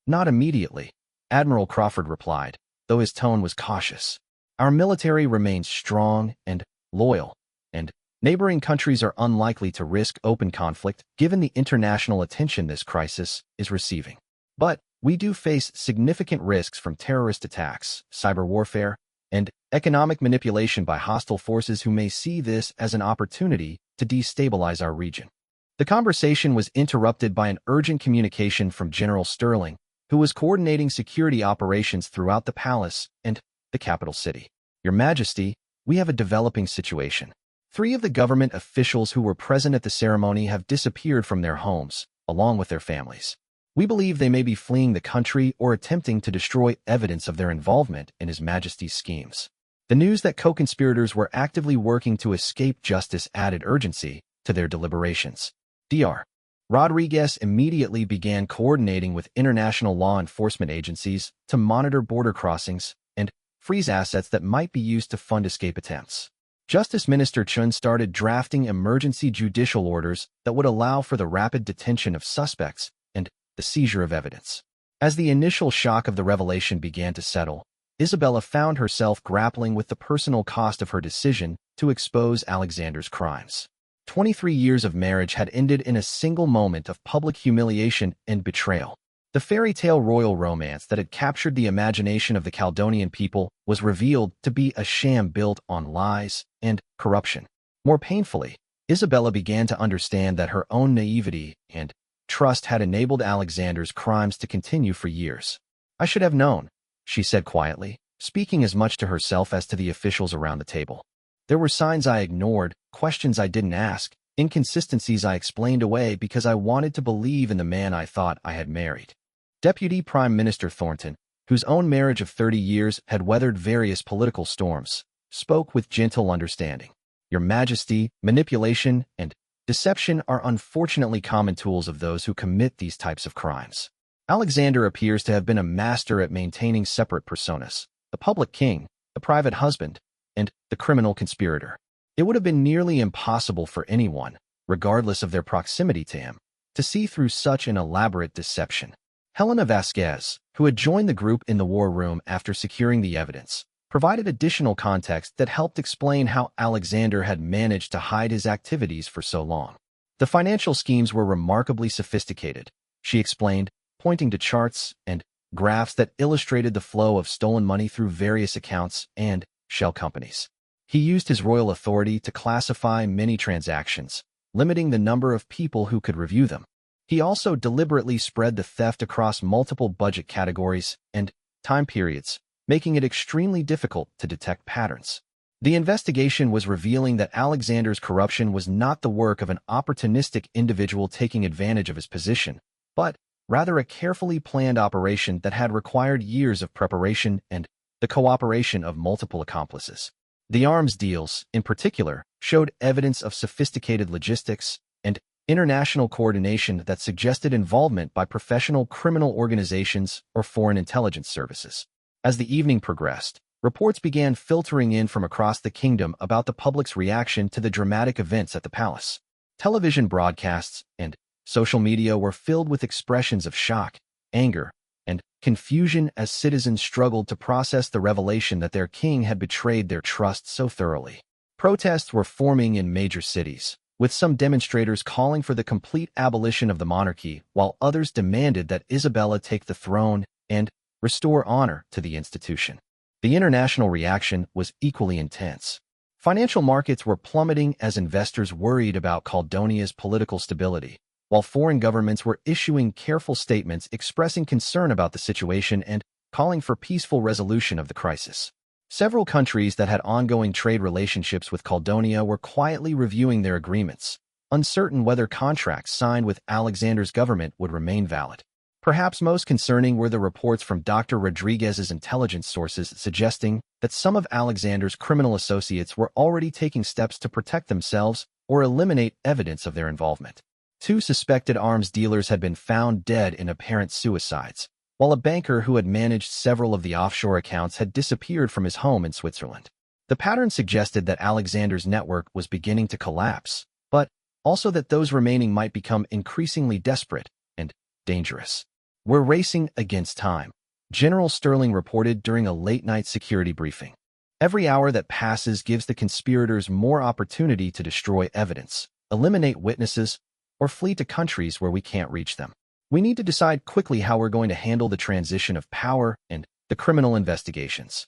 Not immediately, Admiral Crawford replied, though his tone was cautious. Our military remains strong and loyal, and neighboring countries are unlikely to risk open conflict given the international attention this crisis is receiving. But we do face significant risks from terrorist attacks, cyber warfare, and economic manipulation by hostile forces who may see this as an opportunity to destabilize our region. The conversation was interrupted by an urgent communication from General Sterling, who was coordinating security operations throughout the palace and the capital city. Your Majesty, we have a developing situation. 3 of the government officials who were present at the ceremony have disappeared from their homes, along with their families. We believe they may be fleeing the country or attempting to destroy evidence of their involvement in His Majesty's schemes. The news that co-conspirators were actively working to escape justice added urgency to their deliberations. Dr. Rodriguez immediately began coordinating with international law enforcement agencies to monitor border crossings and freeze assets that might be used to fund escape attempts. Justice Minister Chun started drafting emergency judicial orders that would allow for the rapid detention of suspects and the seizure of evidence. As the initial shock of the revelation began to settle, Isabella found herself grappling with the personal cost of her decision to expose Alexander's crimes. 23 years of marriage had ended in a single moment of public humiliation and betrayal. The fairy tale royal romance that had captured the imagination of the Caledonian people was revealed to be a sham built on lies and corruption. More painfully, Isabella began to understand that her own naivety and trust had enabled Alexander's crimes to continue for years. I should have known, she said quietly, speaking as much to herself as to the officials around the table. There were signs I ignored, questions I didn't ask, inconsistencies I explained away because I wanted to believe in the man I thought I had married. Deputy Prime Minister Thornton, whose own marriage of 30 years had weathered various political storms, spoke with gentle understanding. Your Majesty, manipulation and deception are unfortunately common tools of those who commit these types of crimes. Alexander appears to have been a master at maintaining separate personas: the public king, the private husband, and the criminal conspirator. It would have been nearly impossible for anyone, regardless of their proximity to him, to see through such an elaborate deception. Helena Vasquez, who had joined the group in the war room after securing the evidence, provided additional context that helped explain how Alexander had managed to hide his activities for so long. The financial schemes were remarkably sophisticated, she explained, pointing to charts and graphs that illustrated the flow of stolen money through various accounts and shell companies. He used his royal authority to classify many transactions, limiting the number of people who could review them. He also deliberately spread the theft across multiple budget categories and time periods, making it extremely difficult to detect patterns. The investigation was revealing that Alexander's corruption was not the work of an opportunistic individual taking advantage of his position, but rather a carefully planned operation that had required years of preparation and the cooperation of multiple accomplices. The arms deals, in particular, showed evidence of sophisticated logistics and international coordination that suggested involvement by professional criminal organizations or foreign intelligence services. As the evening progressed, reports began filtering in from across the kingdom about the public's reaction to the dramatic events at the palace. Television broadcasts and social media were filled with expressions of shock, anger, and confusion as citizens struggled to process the revelation that their king had betrayed their trust so thoroughly. Protests were forming in major cities, with some demonstrators calling for the complete abolition of the monarchy, while others demanded that Isabella take the throne and restore honor to the institution. The international reaction was equally intense. Financial markets were plummeting as investors worried about Caledonia's political stability, while foreign governments were issuing careful statements expressing concern about the situation and calling for peaceful resolution of the crisis. Several countries that had ongoing trade relationships with Caledonia were quietly reviewing their agreements, uncertain whether contracts signed with Alexander's government would remain valid. Perhaps most concerning were the reports from Dr. Rodriguez's intelligence sources suggesting that some of Alexander's criminal associates were already taking steps to protect themselves or eliminate evidence of their involvement. 2 suspected arms dealers had been found dead in apparent suicides, while a banker who had managed several of the offshore accounts had disappeared from his home in Switzerland. The pattern suggested that Alexander's network was beginning to collapse, but also that those remaining might become increasingly desperate and dangerous. "We're racing against time," General Sterling reported during a late-night security briefing. "Every hour that passes gives the conspirators more opportunity to destroy evidence, eliminate witnesses, or flee to countries where we can't reach them. We need to decide quickly how we're going to handle the transition of power and the criminal investigations."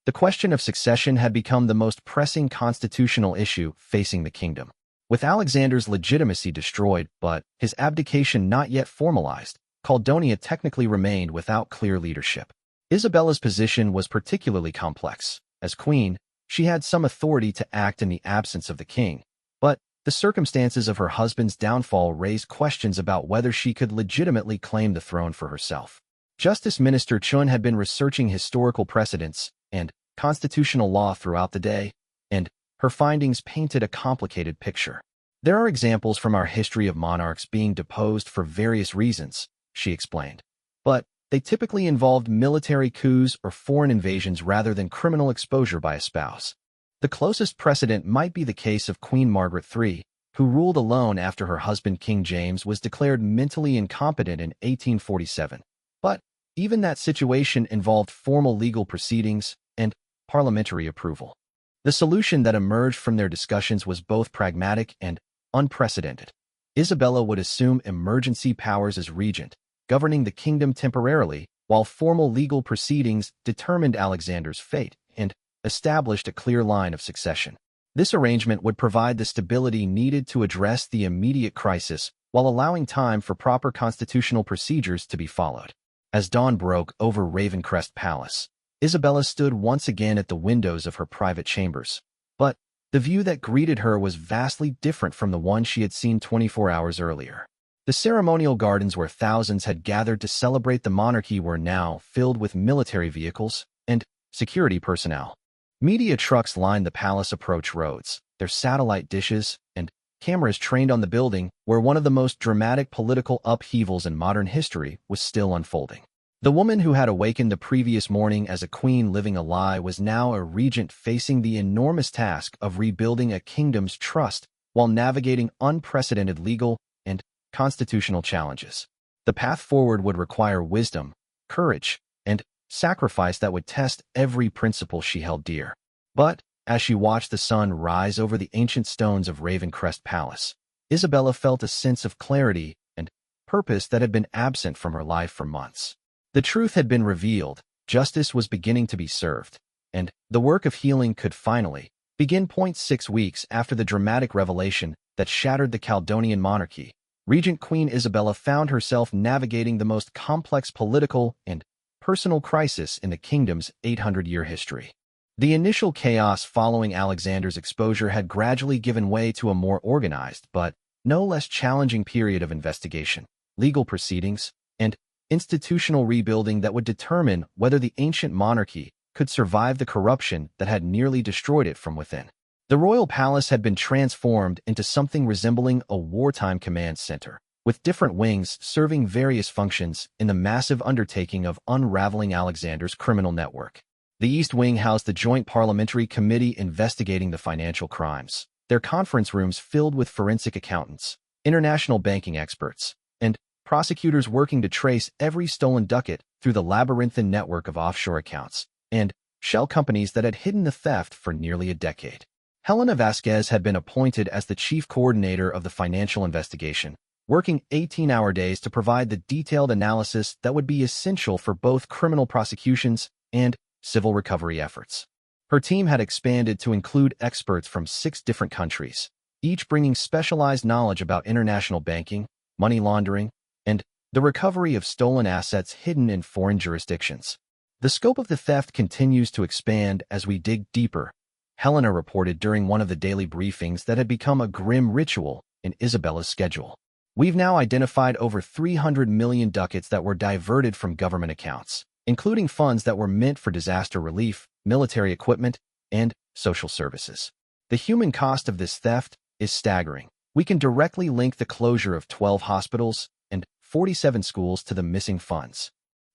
The question of succession had become the most pressing constitutional issue facing the kingdom. With Alexander's legitimacy destroyed but his abdication not yet formalized, Caledonia technically remained without clear leadership. Isabella's position was particularly complex. As queen, she had some authority to act in the absence of the king, but the circumstances of her husband's downfall raised questions about whether she could legitimately claim the throne for herself. Justice Minister Chun had been researching historical precedents and constitutional law throughout the day, and her findings painted a complicated picture. "There are examples from our history of monarchs being deposed for various reasons," she explained, "but they typically involved military coups or foreign invasions rather than criminal exposure by a spouse. The closest precedent might be the case of Queen Margaret III, who ruled alone after her husband King James was declared mentally incompetent in 1847. But even that situation involved formal legal proceedings and parliamentary approval. The solution that emerged from their discussions was both pragmatic and unprecedented. Isabella would assume emergency powers as regent, governing the kingdom temporarily, while formal legal proceedings determined Alexander's fate and established a clear line of succession. This arrangement would provide the stability needed to address the immediate crisis while allowing time for proper constitutional procedures to be followed. As dawn broke over Ravencrest Palace, Isabella stood once again at the windows of her private chambers, but the view that greeted her was vastly different from the one she had seen 24 hours earlier. The ceremonial gardens where thousands had gathered to celebrate the monarchy were now filled with military vehicles and security personnel. Media trucks lined the palace approach roads, their satellite dishes and cameras trained on the building where one of the most dramatic political upheavals in modern history was still unfolding. The woman who had awakened the previous morning as a queen living a lie was now a regent facing the enormous task of rebuilding a kingdom's trust while navigating unprecedented legal and constitutional challenges. The path forward would require wisdom, courage, and sacrifice that would test every principle she held dear. But as she watched the sun rise over the ancient stones of Ravencrest Palace, Isabella felt a sense of clarity and purpose that had been absent from her life for months. The truth had been revealed, justice was beginning to be served, and the work of healing could finally begin. 6 weeks after the dramatic revelation that shattered the Caledonian monarchy, Regent Queen Isabella found herself navigating the most complex political and personal crisis in the kingdom's 800-year history. The initial chaos following Alexander's exposure had gradually given way to a more organized but no less challenging period of investigation, legal proceedings, and institutional rebuilding that would determine whether the ancient monarchy could survive the corruption that had nearly destroyed it from within. The royal palace had been transformed into something resembling a wartime command center, with different wings serving various functions in the massive undertaking of unraveling Alexander's criminal network. The East Wing housed the Joint Parliamentary Committee investigating the financial crimes, their conference rooms filled with forensic accountants, international banking experts, and prosecutors working to trace every stolen ducat through the labyrinthine network of offshore accounts and shell companies that had hidden the theft for nearly a decade. Helena Vasquez had been appointed as the chief coordinator of the financial investigation, working 18-hour days to provide the detailed analysis that would be essential for both criminal prosecutions and civil recovery efforts. Her team had expanded to include experts from 6 different countries, each bringing specialized knowledge about international banking, money laundering, and the recovery of stolen assets hidden in foreign jurisdictions. The scope of the theft continues to expand as we dig deeper, Helena reported during one of the daily briefings that had become a grim ritual in Isabella's schedule. We've now identified over 300 million ducats that were diverted from government accounts, including funds that were meant for disaster relief, military equipment, and social services. The human cost of this theft is staggering. We can directly link the closure of 12 hospitals and 47 schools to the missing funds.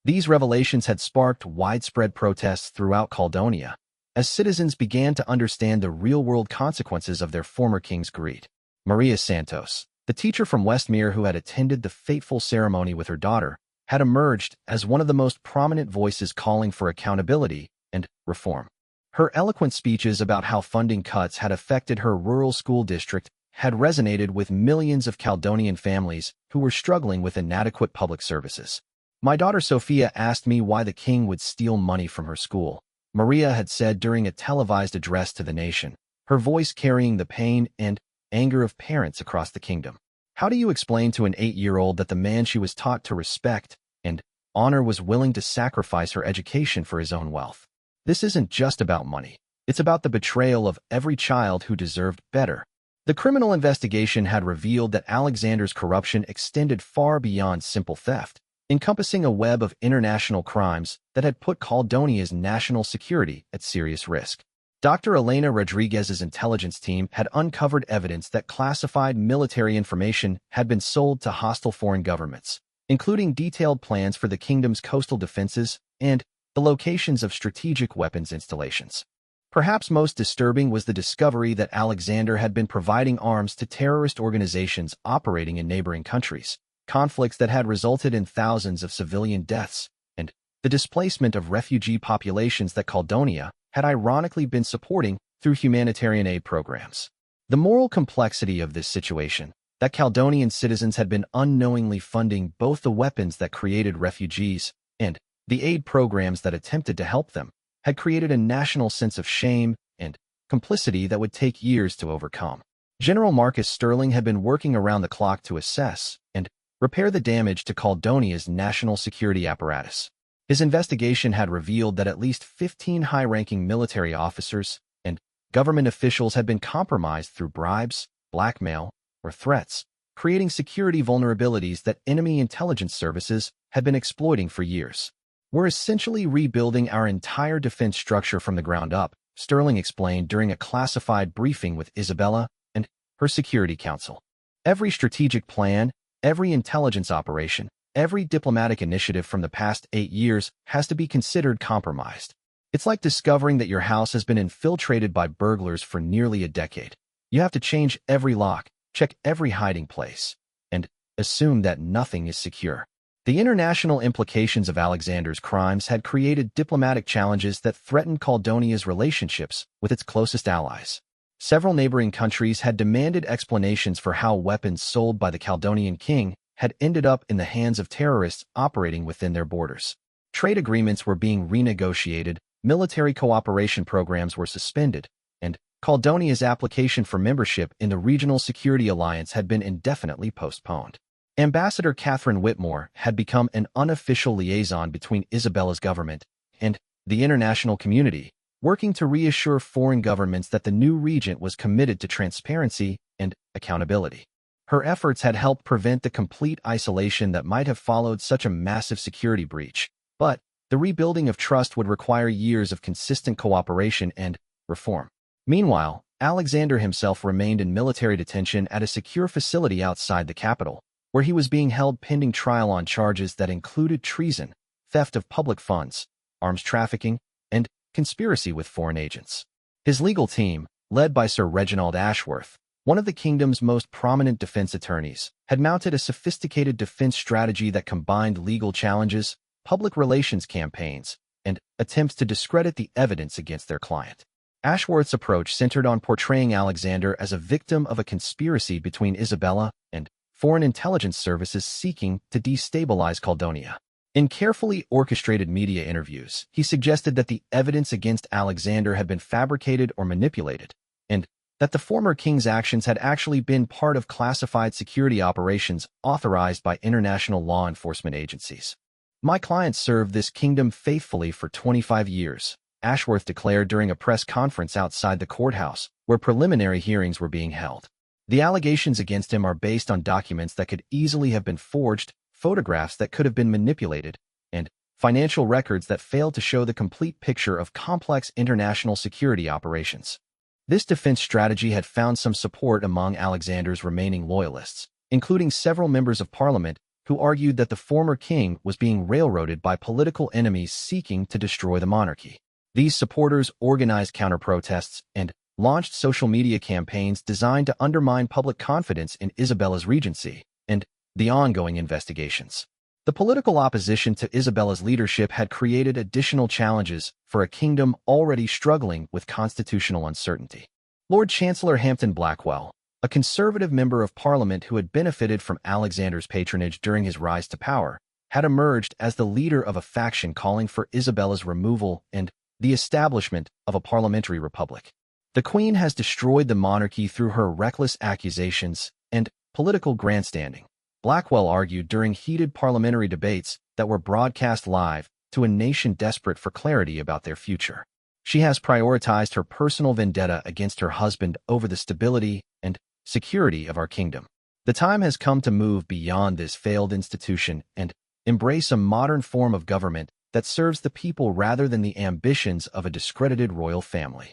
These revelations had sparked widespread protests throughout Caledonia, as citizens began to understand the real-world consequences of their former king's greed. Maria Santos, the teacher from Westmere who had attended the fateful ceremony with her daughter, had emerged as one of the most prominent voices calling for accountability and reform. Her eloquent speeches about how funding cuts had affected her rural school district had resonated with millions of Caledonian families who were struggling with inadequate public services. "My daughter Sophia asked me why the king would steal money from her school," Maria had said during a televised address to the nation, her voice carrying the pain and anger of parents across the kingdom. How do you explain to an 8-year-old that the man she was taught to respect and honor was willing to sacrifice her education for his own wealth? This isn't just about money. It's about the betrayal of every child who deserved better. The criminal investigation had revealed that Alexander's corruption extended far beyond simple theft, encompassing a web of international crimes that had put Caledonia's national security at serious risk. Dr. Elena Rodriguez's intelligence team had uncovered evidence that classified military information had been sold to hostile foreign governments, including detailed plans for the kingdom's coastal defenses and the locations of strategic weapons installations. Perhaps most disturbing was the discovery that Alexander had been providing arms to terrorist organizations operating in neighboring countries, conflicts that had resulted in thousands of civilian deaths and the displacement of refugee populations that Caledonia had ironically been supporting through humanitarian aid programs. The moral complexity of this situation, that Caledonian citizens had been unknowingly funding both the weapons that created refugees and the aid programs that attempted to help them, had created a national sense of shame and complicity that would take years to overcome. General Marcus Sterling had been working around the clock to assess and repair the damage to Caledonia's national security apparatus. His investigation had revealed that at least 15 high-ranking military officers and government officials had been compromised through bribes, blackmail, or threats, creating security vulnerabilities that enemy intelligence services had been exploiting for years. "We're essentially rebuilding our entire defense structure from the ground up," Sterling explained during a classified briefing with Isabella and her Security Council. "Every strategic plan, every intelligence operation, every diplomatic initiative from the past 8 years has to be considered compromised. It's like discovering that your house has been infiltrated by burglars for nearly a decade. You have to change every lock, check every hiding place, and assume that nothing is secure." The international implications of Alexander's crimes had created diplomatic challenges that threatened Caledonia's relationships with its closest allies. Several neighboring countries had demanded explanations for how weapons sold by the Caledonian king had ended up in the hands of terrorists operating within their borders. Trade agreements were being renegotiated, military cooperation programs were suspended, and Caledonia's application for membership in the Regional Security Alliance had been indefinitely postponed. Ambassador Catherine Whitmore had become an unofficial liaison between Isabella's government and the international community, working to reassure foreign governments that the new regent was committed to transparency and accountability. Her efforts had helped prevent the complete isolation that might have followed such a massive security breach, but the rebuilding of trust would require years of consistent cooperation and reform. Meanwhile, Alexander himself remained in military detention at a secure facility outside the capital, where he was being held pending trial on charges that included treason, theft of public funds, arms trafficking, and conspiracy with foreign agents. His legal team, led by Sir Reginald Ashworth, one of the kingdom's most prominent defense attorneys, had mounted a sophisticated defense strategy that combined legal challenges, public relations campaigns, and attempts to discredit the evidence against their client. Ashworth's approach centered on portraying Alexander as a victim of a conspiracy between Isabella and foreign intelligence services seeking to destabilize Caledonia. In carefully orchestrated media interviews, he suggested that the evidence against Alexander had been fabricated or manipulated, and that the former king's actions had actually been part of classified security operations authorized by international law enforcement agencies. "My client served this kingdom faithfully for 25 years, Ashworth declared during a press conference outside the courthouse, where preliminary hearings were being held. The allegations against him are based on documents that could easily have been forged, photographs that could have been manipulated, and financial records that failed to show the complete picture of complex international security operations." This defense strategy had found some support among Alexander's remaining loyalists, including several members of parliament who argued that the former king was being railroaded by political enemies seeking to destroy the monarchy. These supporters organized counter-protests and launched social media campaigns designed to undermine public confidence in Isabella's regency and the ongoing investigations. The political opposition to Isabella's leadership had created additional challenges for a kingdom already struggling with constitutional uncertainty. Lord Chancellor Hampden Blackwell, a conservative member of parliament who had benefited from Alexander's patronage during his rise to power, had emerged as the leader of a faction calling for Isabella's removal and the establishment of a parliamentary republic. "The Queen has destroyed the monarchy through her reckless accusations and political grandstanding," Blackwell argued during heated parliamentary debates that were broadcast live to a nation desperate for clarity about their future. "She has prioritized her personal vendetta against her husband over the stability and security of our kingdom. The time has come to move beyond this failed institution and embrace a modern form of government that serves the people rather than the ambitions of a discredited royal family."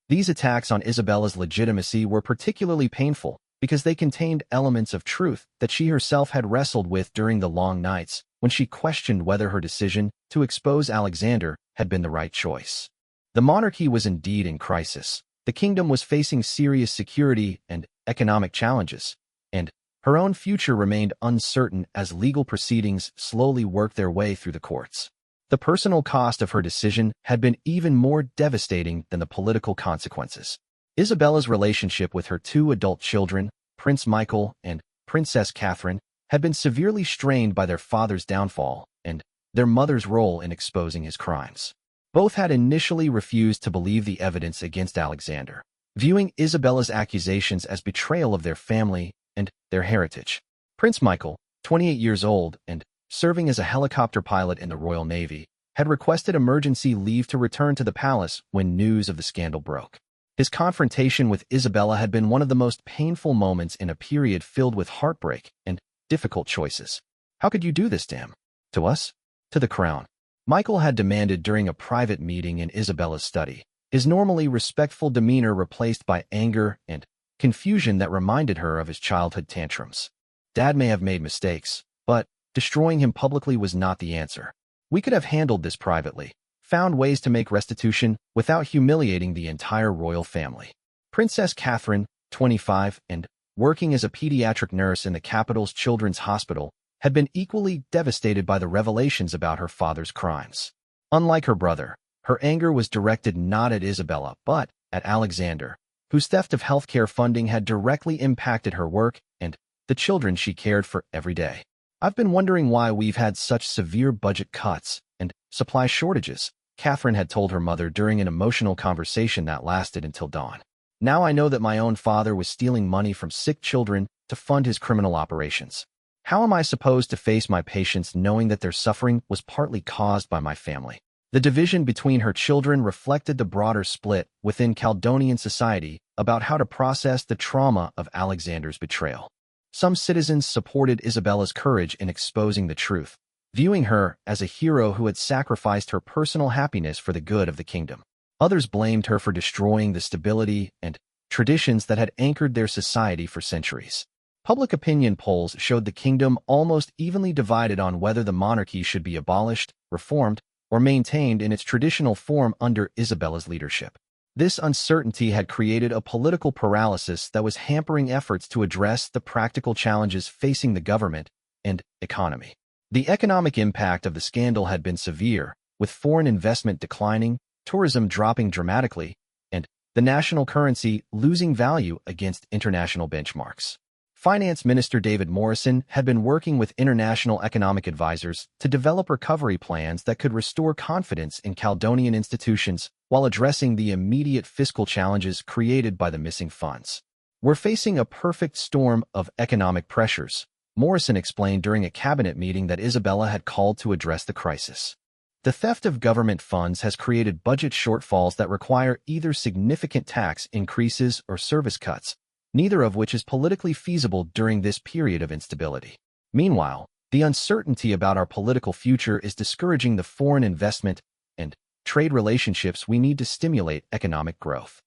These attacks on Isabella's legitimacy were particularly painful because they contained elements of truth that she herself had wrestled with during the long nights when she questioned whether her decision to expose Alexander had been the right choice. The monarchy was indeed in crisis. The kingdom was facing serious security and economic challenges, and her own future remained uncertain as legal proceedings slowly worked their way through the courts. The personal cost of her decision had been even more devastating than the political consequences. Isabella's relationship with her two adult children, Prince Michael and Princess Catherine, had been severely strained by their father's downfall and their mother's role in exposing his crimes. Both had initially refused to believe the evidence against Alexander, viewing Isabella's accusations as betrayal of their family and their heritage. Prince Michael, 28 years old and serving as a helicopter pilot in the Royal Navy, had requested emergency leave to return to the palace when news of the scandal broke. His confrontation with Isabella had been one of the most painful moments in a period filled with heartbreak and difficult choices. "How could you do this to him? To us? To the crown?" Michael had demanded during a private meeting in Isabella's study, his normally respectful demeanor replaced by anger and confusion that reminded her of his childhood tantrums. "Dad may have made mistakes, but destroying him publicly was not the answer. We could have handled this privately, found ways to make restitution without humiliating the entire royal family." Princess Catherine, 25, and working as a pediatric nurse in the capital's children's hospital, had been equally devastated by the revelations about her father's crimes. Unlike her brother, her anger was directed not at Isabella but at Alexander, whose theft of healthcare funding had directly impacted her work and the children she cared for every day. "I've been wondering why we've had such severe budget cuts and supply shortages," Catherine had told her mother during an emotional conversation that lasted until dawn. "Now I know that my own father was stealing money from sick children to fund his criminal operations. How am I supposed to face my patients knowing that their suffering was partly caused by my family?" The division between her children reflected the broader split within Caledonian society about how to process the trauma of Alexander's betrayal. Some citizens supported Isabella's courage in exposing the truth, viewing her as a hero who had sacrificed her personal happiness for the good of the kingdom. Others blamed her for destroying the stability and traditions that had anchored their society for centuries. Public opinion polls showed the kingdom almost evenly divided on whether the monarchy should be abolished, reformed, or maintained in its traditional form under Isabella's leadership. This uncertainty had created a political paralysis that was hampering efforts to address the practical challenges facing the government and economy. The economic impact of the scandal had been severe, with foreign investment declining, tourism dropping dramatically, and the national currency losing value against international benchmarks. Finance Minister David Morrison had been working with international economic advisors to develop recovery plans that could restore confidence in Caledonian institutions while addressing the immediate fiscal challenges created by the missing funds. "We're facing a perfect storm of economic pressures," Morrison explained during a cabinet meeting that Isabella had called to address the crisis. "The theft of government funds has created budget shortfalls that require either significant tax increases or service cuts, neither of which is politically feasible during this period of instability. Meanwhile, the uncertainty about our political future is discouraging the foreign investment and trade relationships we need to stimulate economic growth."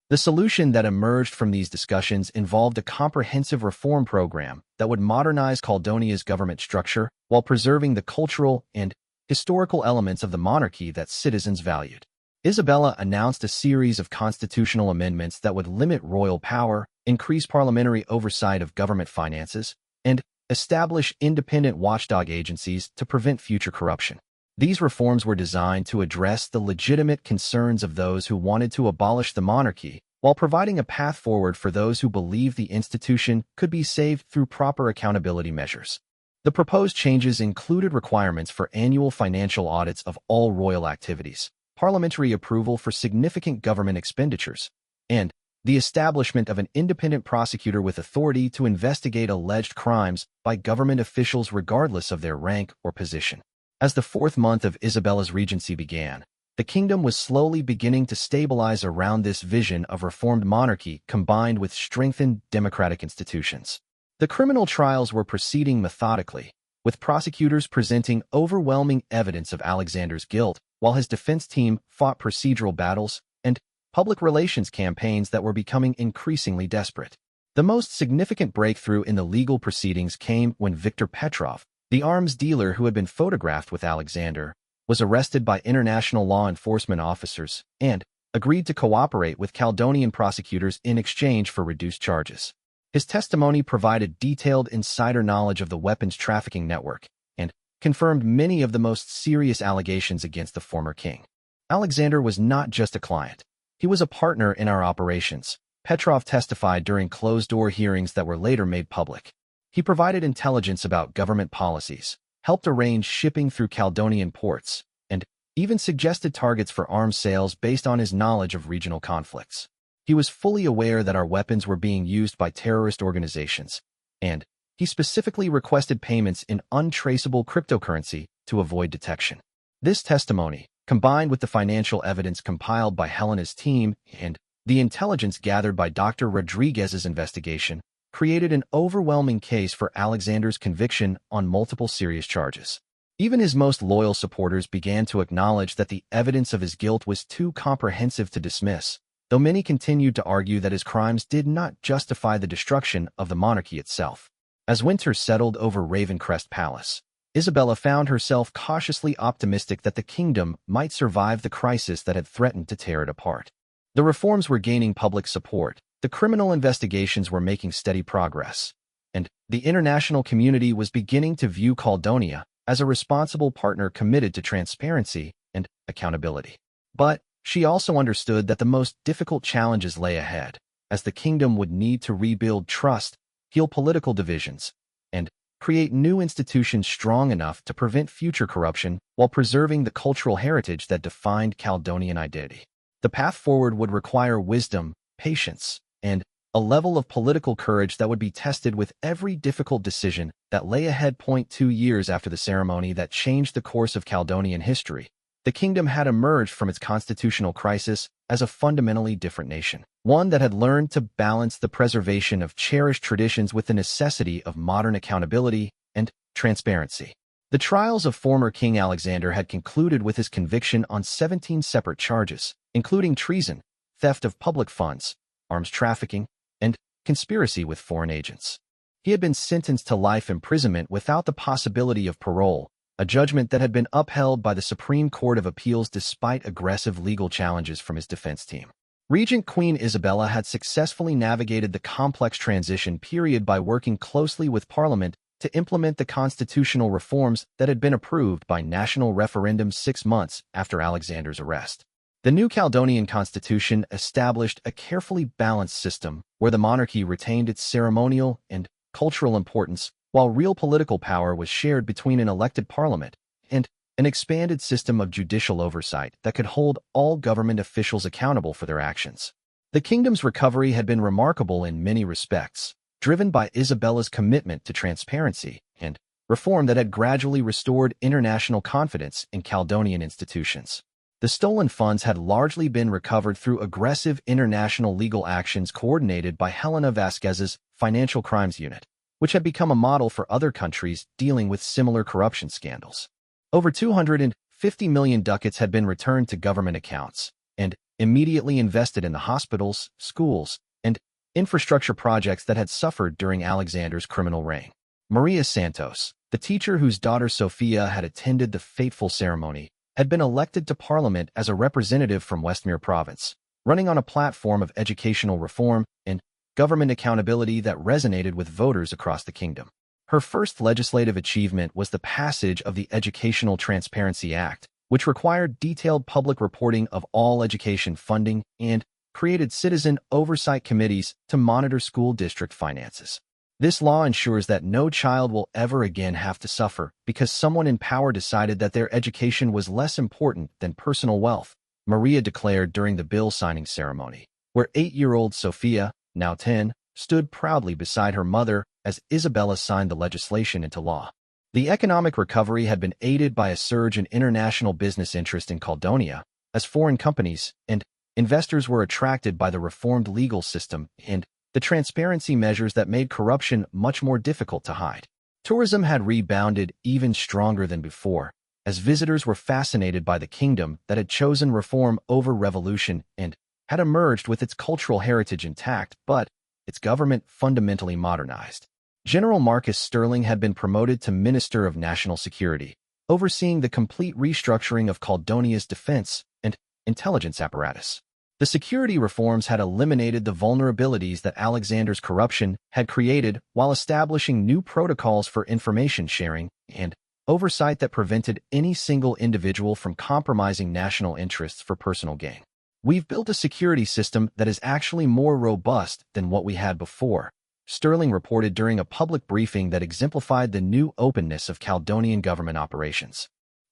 The solution that emerged from these discussions involved a comprehensive reform program that would modernize Caledonia's government structure while preserving the cultural and historical elements of the monarchy that citizens valued. Isabella announced a series of constitutional amendments that would limit royal power, increase parliamentary oversight of government finances, and establish independent watchdog agencies to prevent future corruption. These reforms were designed to address the legitimate concerns of those who wanted to abolish the monarchy, while providing a path forward for those who believed the institution could be saved through proper accountability measures. The proposed changes included requirements for annual financial audits of all royal activities, parliamentary approval for significant government expenditures, and the establishment of an independent prosecutor with authority to investigate alleged crimes by government officials regardless of their rank or position. As the fourth month of Isabella's regency began, the kingdom was slowly beginning to stabilize around this vision of reformed monarchy combined with strengthened democratic institutions. The criminal trials were proceeding methodically, with prosecutors presenting overwhelming evidence of Alexander's guilt, while his defense team fought procedural battles and public relations campaigns that were becoming increasingly desperate. The most significant breakthrough in the legal proceedings came when Viktor Petrov, the arms dealer who had been photographed with Alexander, was arrested by international law enforcement officers and agreed to cooperate with Caledonian prosecutors in exchange for reduced charges. His testimony provided detailed insider knowledge of the weapons trafficking network and confirmed many of the most serious allegations against the former king. "Alexander was not just a client. He was a partner in our operations," Petrov testified during closed-door hearings that were later made public. He provided intelligence about government policies, helped arrange shipping through Caledonian ports, and even suggested targets for arms sales based on his knowledge of regional conflicts. He was fully aware that our weapons were being used by terrorist organizations, and he specifically requested payments in untraceable cryptocurrency to avoid detection. This testimony, combined with the financial evidence compiled by Helena's team and the intelligence gathered by Dr. Rodriguez's investigation, created an overwhelming case for Alexander's conviction on multiple serious charges. Even his most loyal supporters began to acknowledge that the evidence of his guilt was too comprehensive to dismiss, though many continued to argue that his crimes did not justify the destruction of the monarchy itself. As winter settled over Ravencrest Palace, Isabella found herself cautiously optimistic that the kingdom might survive the crisis that had threatened to tear it apart. The reforms were gaining public support, the criminal investigations were making steady progress, and the international community was beginning to view Caledonia as a responsible partner committed to transparency and accountability. But she also understood that the most difficult challenges lay ahead, as the kingdom would need to rebuild trust, heal political divisions, and create new institutions strong enough to prevent future corruption while preserving the cultural heritage that defined Caledonian identity. The path forward would require wisdom, patience, and a level of political courage that would be tested with every difficult decision that lay ahead. 2 years after the ceremony that changed the course of Caledonian history, the kingdom had emerged from its constitutional crisis as a fundamentally different nation, one that had learned to balance the preservation of cherished traditions with the necessity of modern accountability and transparency. The trials of former King Alexander had concluded with his conviction on 17 separate charges, including treason, theft of public funds, arms trafficking, and conspiracy with foreign agents. He had been sentenced to life imprisonment without the possibility of parole, a judgment that had been upheld by the Supreme Court of Appeals despite aggressive legal challenges from his defense team. Regent Queen Isabella had successfully navigated the complex transition period by working closely with Parliament to implement the constitutional reforms that had been approved by national referendum 6 months after Alexander's arrest. The new Caledonian constitution established a carefully balanced system where the monarchy retained its ceremonial and cultural importance, while real political power was shared between an elected parliament and an expanded system of judicial oversight that could hold all government officials accountable for their actions. The kingdom's recovery had been remarkable in many respects, driven by Isabella's commitment to transparency and reform that had gradually restored international confidence in Caledonian institutions. The stolen funds had largely been recovered through aggressive international legal actions coordinated by Helena Vasquez's Financial Crimes Unit, which had become a model for other countries dealing with similar corruption scandals. Over 250 million ducats had been returned to government accounts and immediately invested in the hospitals, schools, and infrastructure projects that had suffered during Alexander's criminal reign. Maria Santos, the teacher whose daughter Sophia had attended the fateful ceremony, had been elected to Parliament as a representative from Westmere Province, running on a platform of educational reform and government accountability that resonated with voters across the kingdom. Her first legislative achievement was the passage of the Educational Transparency Act, which required detailed public reporting of all education funding and created citizen oversight committees to monitor school district finances. This law ensures that no child will ever again have to suffer because someone in power decided that their education was less important than personal wealth, Maria declared during the bill signing ceremony, where 8-year-old Sophia, now 10, stood proudly beside her mother as Isabella signed the legislation into law. The economic recovery had been aided by a surge in international business interest in Caledonia, as foreign companies and investors were attracted by the reformed legal system and the transparency measures that made corruption much more difficult to hide. Tourism had rebounded even stronger than before, as visitors were fascinated by the kingdom that had chosen reform over revolution and had emerged with its cultural heritage intact, but its government fundamentally modernized. General Marcus Sterling had been promoted to Minister of National Security, overseeing the complete restructuring of Caledonia's defense and intelligence apparatus. The security reforms had eliminated the vulnerabilities that Alexander's corruption had created while establishing new protocols for information sharing and oversight that prevented any single individual from compromising national interests for personal gain. "We've built a security system that is actually more robust than what we had before," Sterling reported during a public briefing that exemplified the new openness of Caledonian government operations.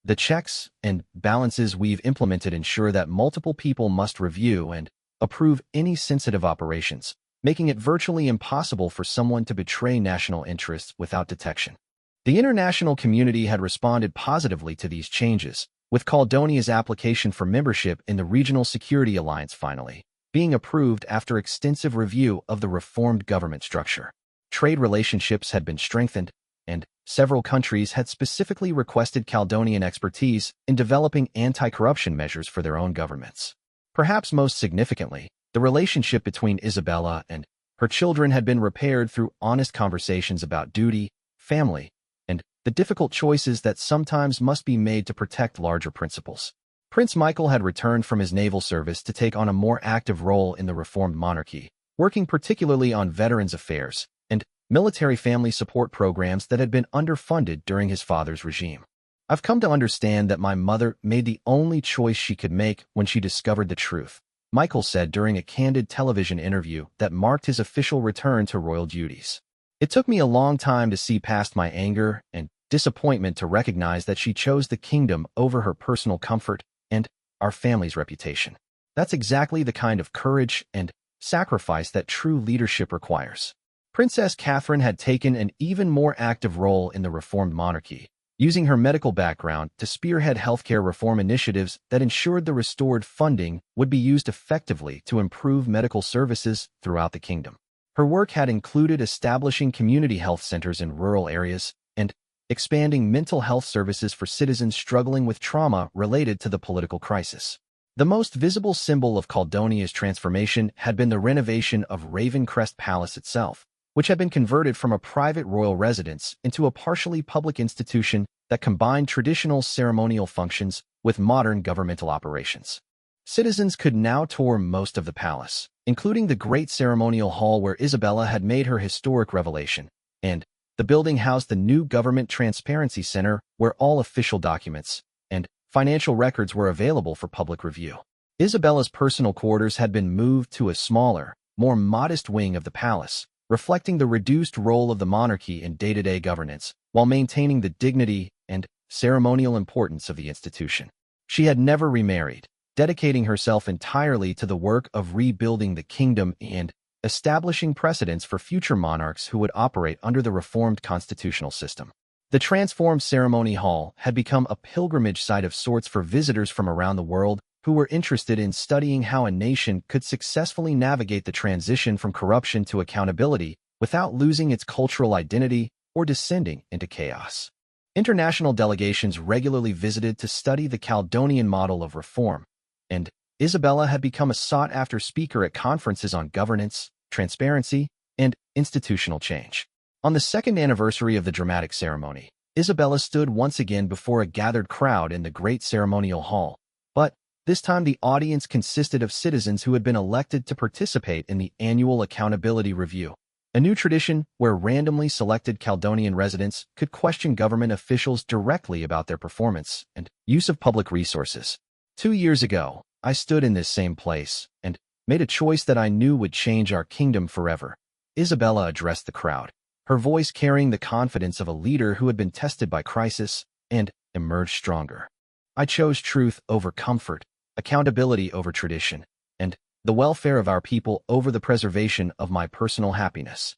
"The checks and balances we've implemented ensure that multiple people must review and approve any sensitive operations, making it virtually impossible for someone to betray national interests without detection." The international community had responded positively to these changes, with Caledonia's application for membership in the Regional Security Alliance finally being approved after extensive review of the reformed government structure. Trade relationships had been strengthened, and several countries had specifically requested Caledonian expertise in developing anti-corruption measures for their own governments. Perhaps most significantly, the relationship between Isabella and her children had been repaired through honest conversations about duty, family, and the difficult choices that sometimes must be made to protect larger principles. Prince Michael had returned from his naval service to take on a more active role in the reformed monarchy, working particularly on veterans' affairs and military family support programs that had been underfunded during his father's regime. "I've come to understand that my mother made the only choice she could make when she discovered the truth," Michael said during a candid television interview that marked his official return to royal duties. "It took me a long time to see past my anger and disappointment to recognize that she chose the kingdom over her personal comfort and our family's reputation. That's exactly the kind of courage and sacrifice that true leadership requires." Princess Catherine had taken an even more active role in the reformed monarchy, using her medical background to spearhead healthcare reform initiatives that ensured the restored funding would be used effectively to improve medical services throughout the kingdom. Her work had included establishing community health centers in rural areas and expanding mental health services for citizens struggling with trauma related to the political crisis. The most visible symbol of Caledonia's transformation had been the renovation of Ravencrest Palace itself, which had been converted from a private royal residence into a partially public institution that combined traditional ceremonial functions with modern governmental operations. Citizens could now tour most of the palace, including the Great Ceremonial Hall where Isabella had made her historic revelation, and the building housed the new Government Transparency Center where all official documents and financial records were available for public review. Isabella's personal quarters had been moved to a smaller, more modest wing of the palace, reflecting the reduced role of the monarchy in day-to-day governance, while maintaining the dignity and ceremonial importance of the institution. She had never remarried, dedicating herself entirely to the work of rebuilding the kingdom and establishing precedents for future monarchs who would operate under the reformed constitutional system. The transformed ceremony hall had become a pilgrimage site of sorts for visitors from around the world who were interested in studying how a nation could successfully navigate the transition from corruption to accountability without losing its cultural identity or descending into chaos. International delegations regularly visited to study the Caledonian model of reform, and Isabella had become a sought-after speaker at conferences on governance, transparency, and institutional change. On the second anniversary of the dramatic ceremony, Isabella stood once again before a gathered crowd in the Great Ceremonial Hall, but this time the audience consisted of citizens who had been elected to participate in the annual Accountability Review, a new tradition where randomly selected Caledonian residents could question government officials directly about their performance and use of public resources. 2 years ago, I stood in this same place and made a choice that I knew would change our kingdom forever. Isabella addressed the crowd, her voice carrying the confidence of a leader who had been tested by crisis and emerged stronger. I chose truth over comfort, accountability over tradition, and the welfare of our people over the preservation of my personal happiness.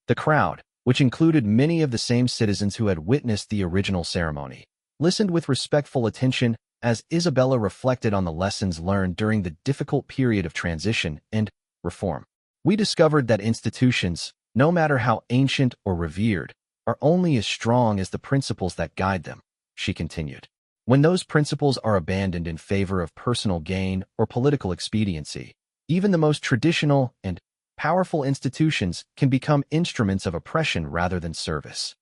The crowd, which included many of the same citizens who had witnessed the original ceremony, listened with respectful attention as Isabella reflected on the lessons learned during the difficult period of transition and reform. We discovered that institutions, no matter how ancient or revered, are only as strong as the principles that guide them, she continued. When those principles are abandoned in favor of personal gain or political expediency, even the most traditional and powerful institutions can become instruments of oppression rather than service.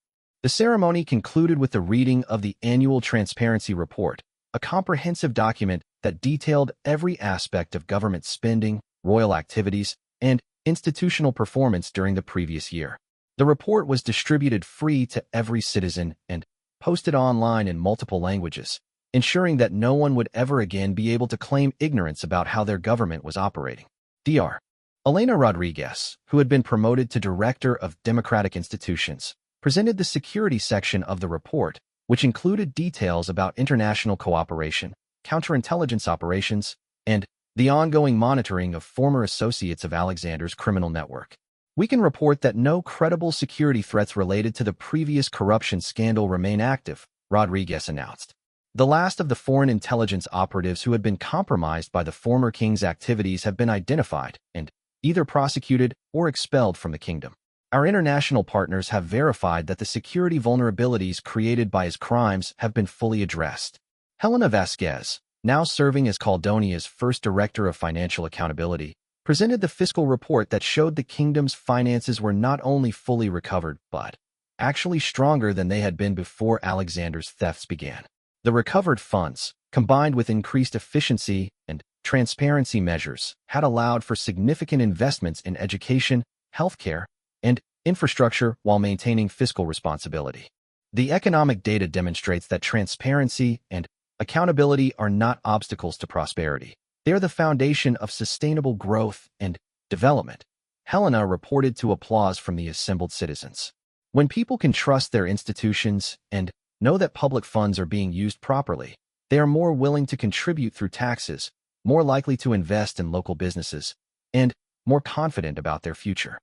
The ceremony concluded with the reading of the annual Transparency Report, a comprehensive document that detailed every aspect of government spending, royal activities, and institutional performance during the previous year. The report was distributed free to every citizen and posted online in multiple languages, ensuring that no one would ever again be able to claim ignorance about how their government was operating. Dr. Elena Rodriguez, who had been promoted to Director of Democratic Institutions, presented the security section of the report, which included details about international cooperation, counterintelligence operations, and the ongoing monitoring of former associates of Alexander's criminal network. We can report that no credible security threats related to the previous corruption scandal remain active, Rodriguez announced. The last of the foreign intelligence operatives who had been compromised by the former king's activities have been identified and either prosecuted or expelled from the kingdom. Our international partners have verified that the security vulnerabilities created by his crimes have been fully addressed. Helena Vasquez, now serving as Caledonia's first Director of Financial Accountability, presented the fiscal report that showed the kingdom's finances were not only fully recovered, but actually stronger than they had been before Alexander's thefts began. The recovered funds, combined with increased efficiency and transparency measures, had allowed for significant investments in education, healthcare, and infrastructure while maintaining fiscal responsibility. The economic data demonstrates that transparency and accountability are not obstacles to prosperity. They are the foundation of sustainable growth and development. Helena reported to applause from the assembled citizens. When people can trust their institutions and know that public funds are being used properly, they are more willing to contribute through taxes, more likely to invest in local businesses, and more confident about their future.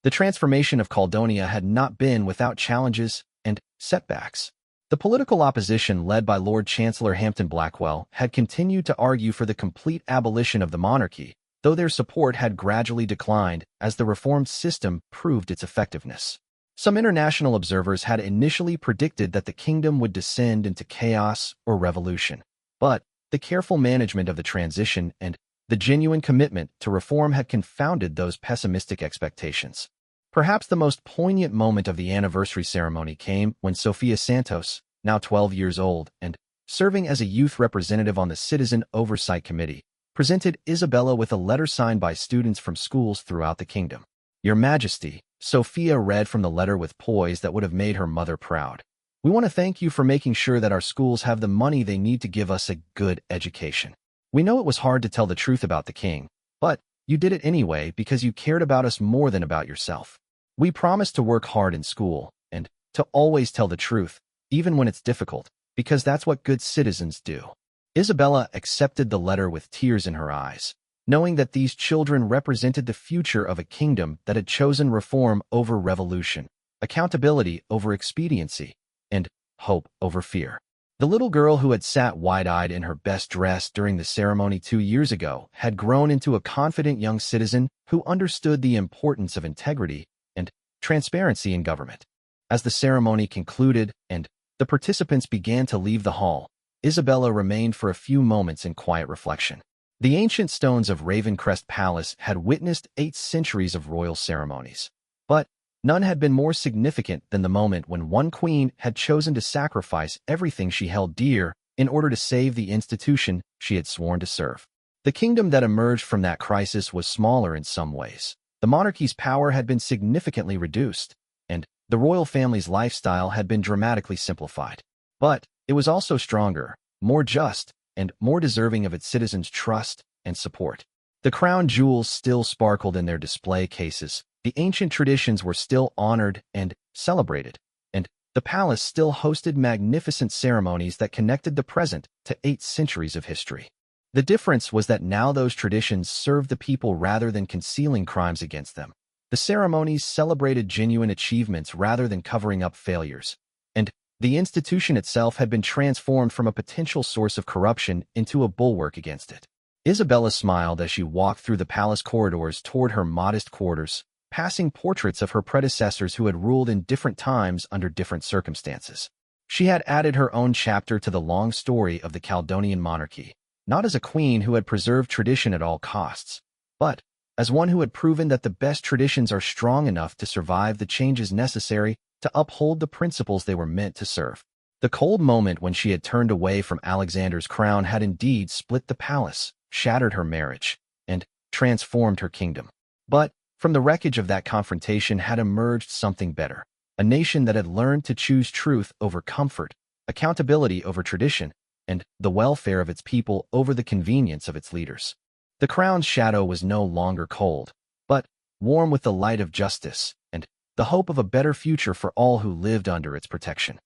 The transformation of Caledonia had not been without challenges and setbacks. The political opposition led by Lord Chancellor Hampden Blackwell had continued to argue for the complete abolition of the monarchy, though their support had gradually declined as the reformed system proved its effectiveness. Some international observers had initially predicted that the kingdom would descend into chaos or revolution, but the careful management of the transition and the genuine commitment to reform had confounded those pessimistic expectations. Perhaps the most poignant moment of the anniversary ceremony came when Sofia Santos, now 12 years old and serving as a youth representative on the Citizen Oversight Committee, presented Isabella with a letter signed by students from schools throughout the kingdom. "Your Majesty," Sophia read from the letter with poise that would have made her mother proud. "We want to thank you for making sure that our schools have the money they need to give us a good education. We know it was hard to tell the truth about the king, but you did it anyway because you cared about us more than about yourself. We promise to work hard in school and to always tell the truth, even when it's difficult, because that's what good citizens do." Isabella accepted the letter with tears in her eyes, knowing that these children represented the future of a kingdom that had chosen reform over revolution, accountability over expediency, and hope over fear. The little girl who had sat wide-eyed in her best dress during the ceremony 2 years ago had grown into a confident young citizen who understood the importance of integrity and transparency in government. As the ceremony concluded and the participants began to leave the hall, Isabella remained for a few moments in quiet reflection. The ancient stones of Ravencrest Palace had witnessed 8 centuries of royal ceremonies, but none had been more significant than the moment when one queen had chosen to sacrifice everything she held dear in order to save the institution she had sworn to serve. The kingdom that emerged from that crisis was smaller in some ways. The monarchy's power had been significantly reduced, and the royal family's lifestyle had been dramatically simplified. But it was also stronger, more just, and more deserving of its citizens' trust and support. The crown jewels still sparkled in their display cases, the ancient traditions were still honored and celebrated, and the palace still hosted magnificent ceremonies that connected the present to 8 centuries of history. The difference was that now those traditions served the people rather than concealing crimes against them. The ceremonies celebrated genuine achievements rather than covering up failures, and the institution itself had been transformed from a potential source of corruption into a bulwark against it. Isabella smiled as she walked through the palace corridors toward her modest quarters, passing portraits of her predecessors who had ruled in different times under different circumstances. She had added her own chapter to the long story of the Caledonian monarchy, not as a queen who had preserved tradition at all costs, but as one who had proven that the best traditions are strong enough to survive the changes necessary to uphold the principles they were meant to serve. The cold moment when she had turned away from Alexander's crown had indeed split the palace, shattered her marriage, and transformed her kingdom. But from the wreckage of that confrontation had emerged something better, a nation that had learned to choose truth over comfort, accountability over tradition, and the welfare of its people over the convenience of its leaders. The crown's shadow was no longer cold, but warm with the light of justice and the hope of a better future for all who lived under its protection.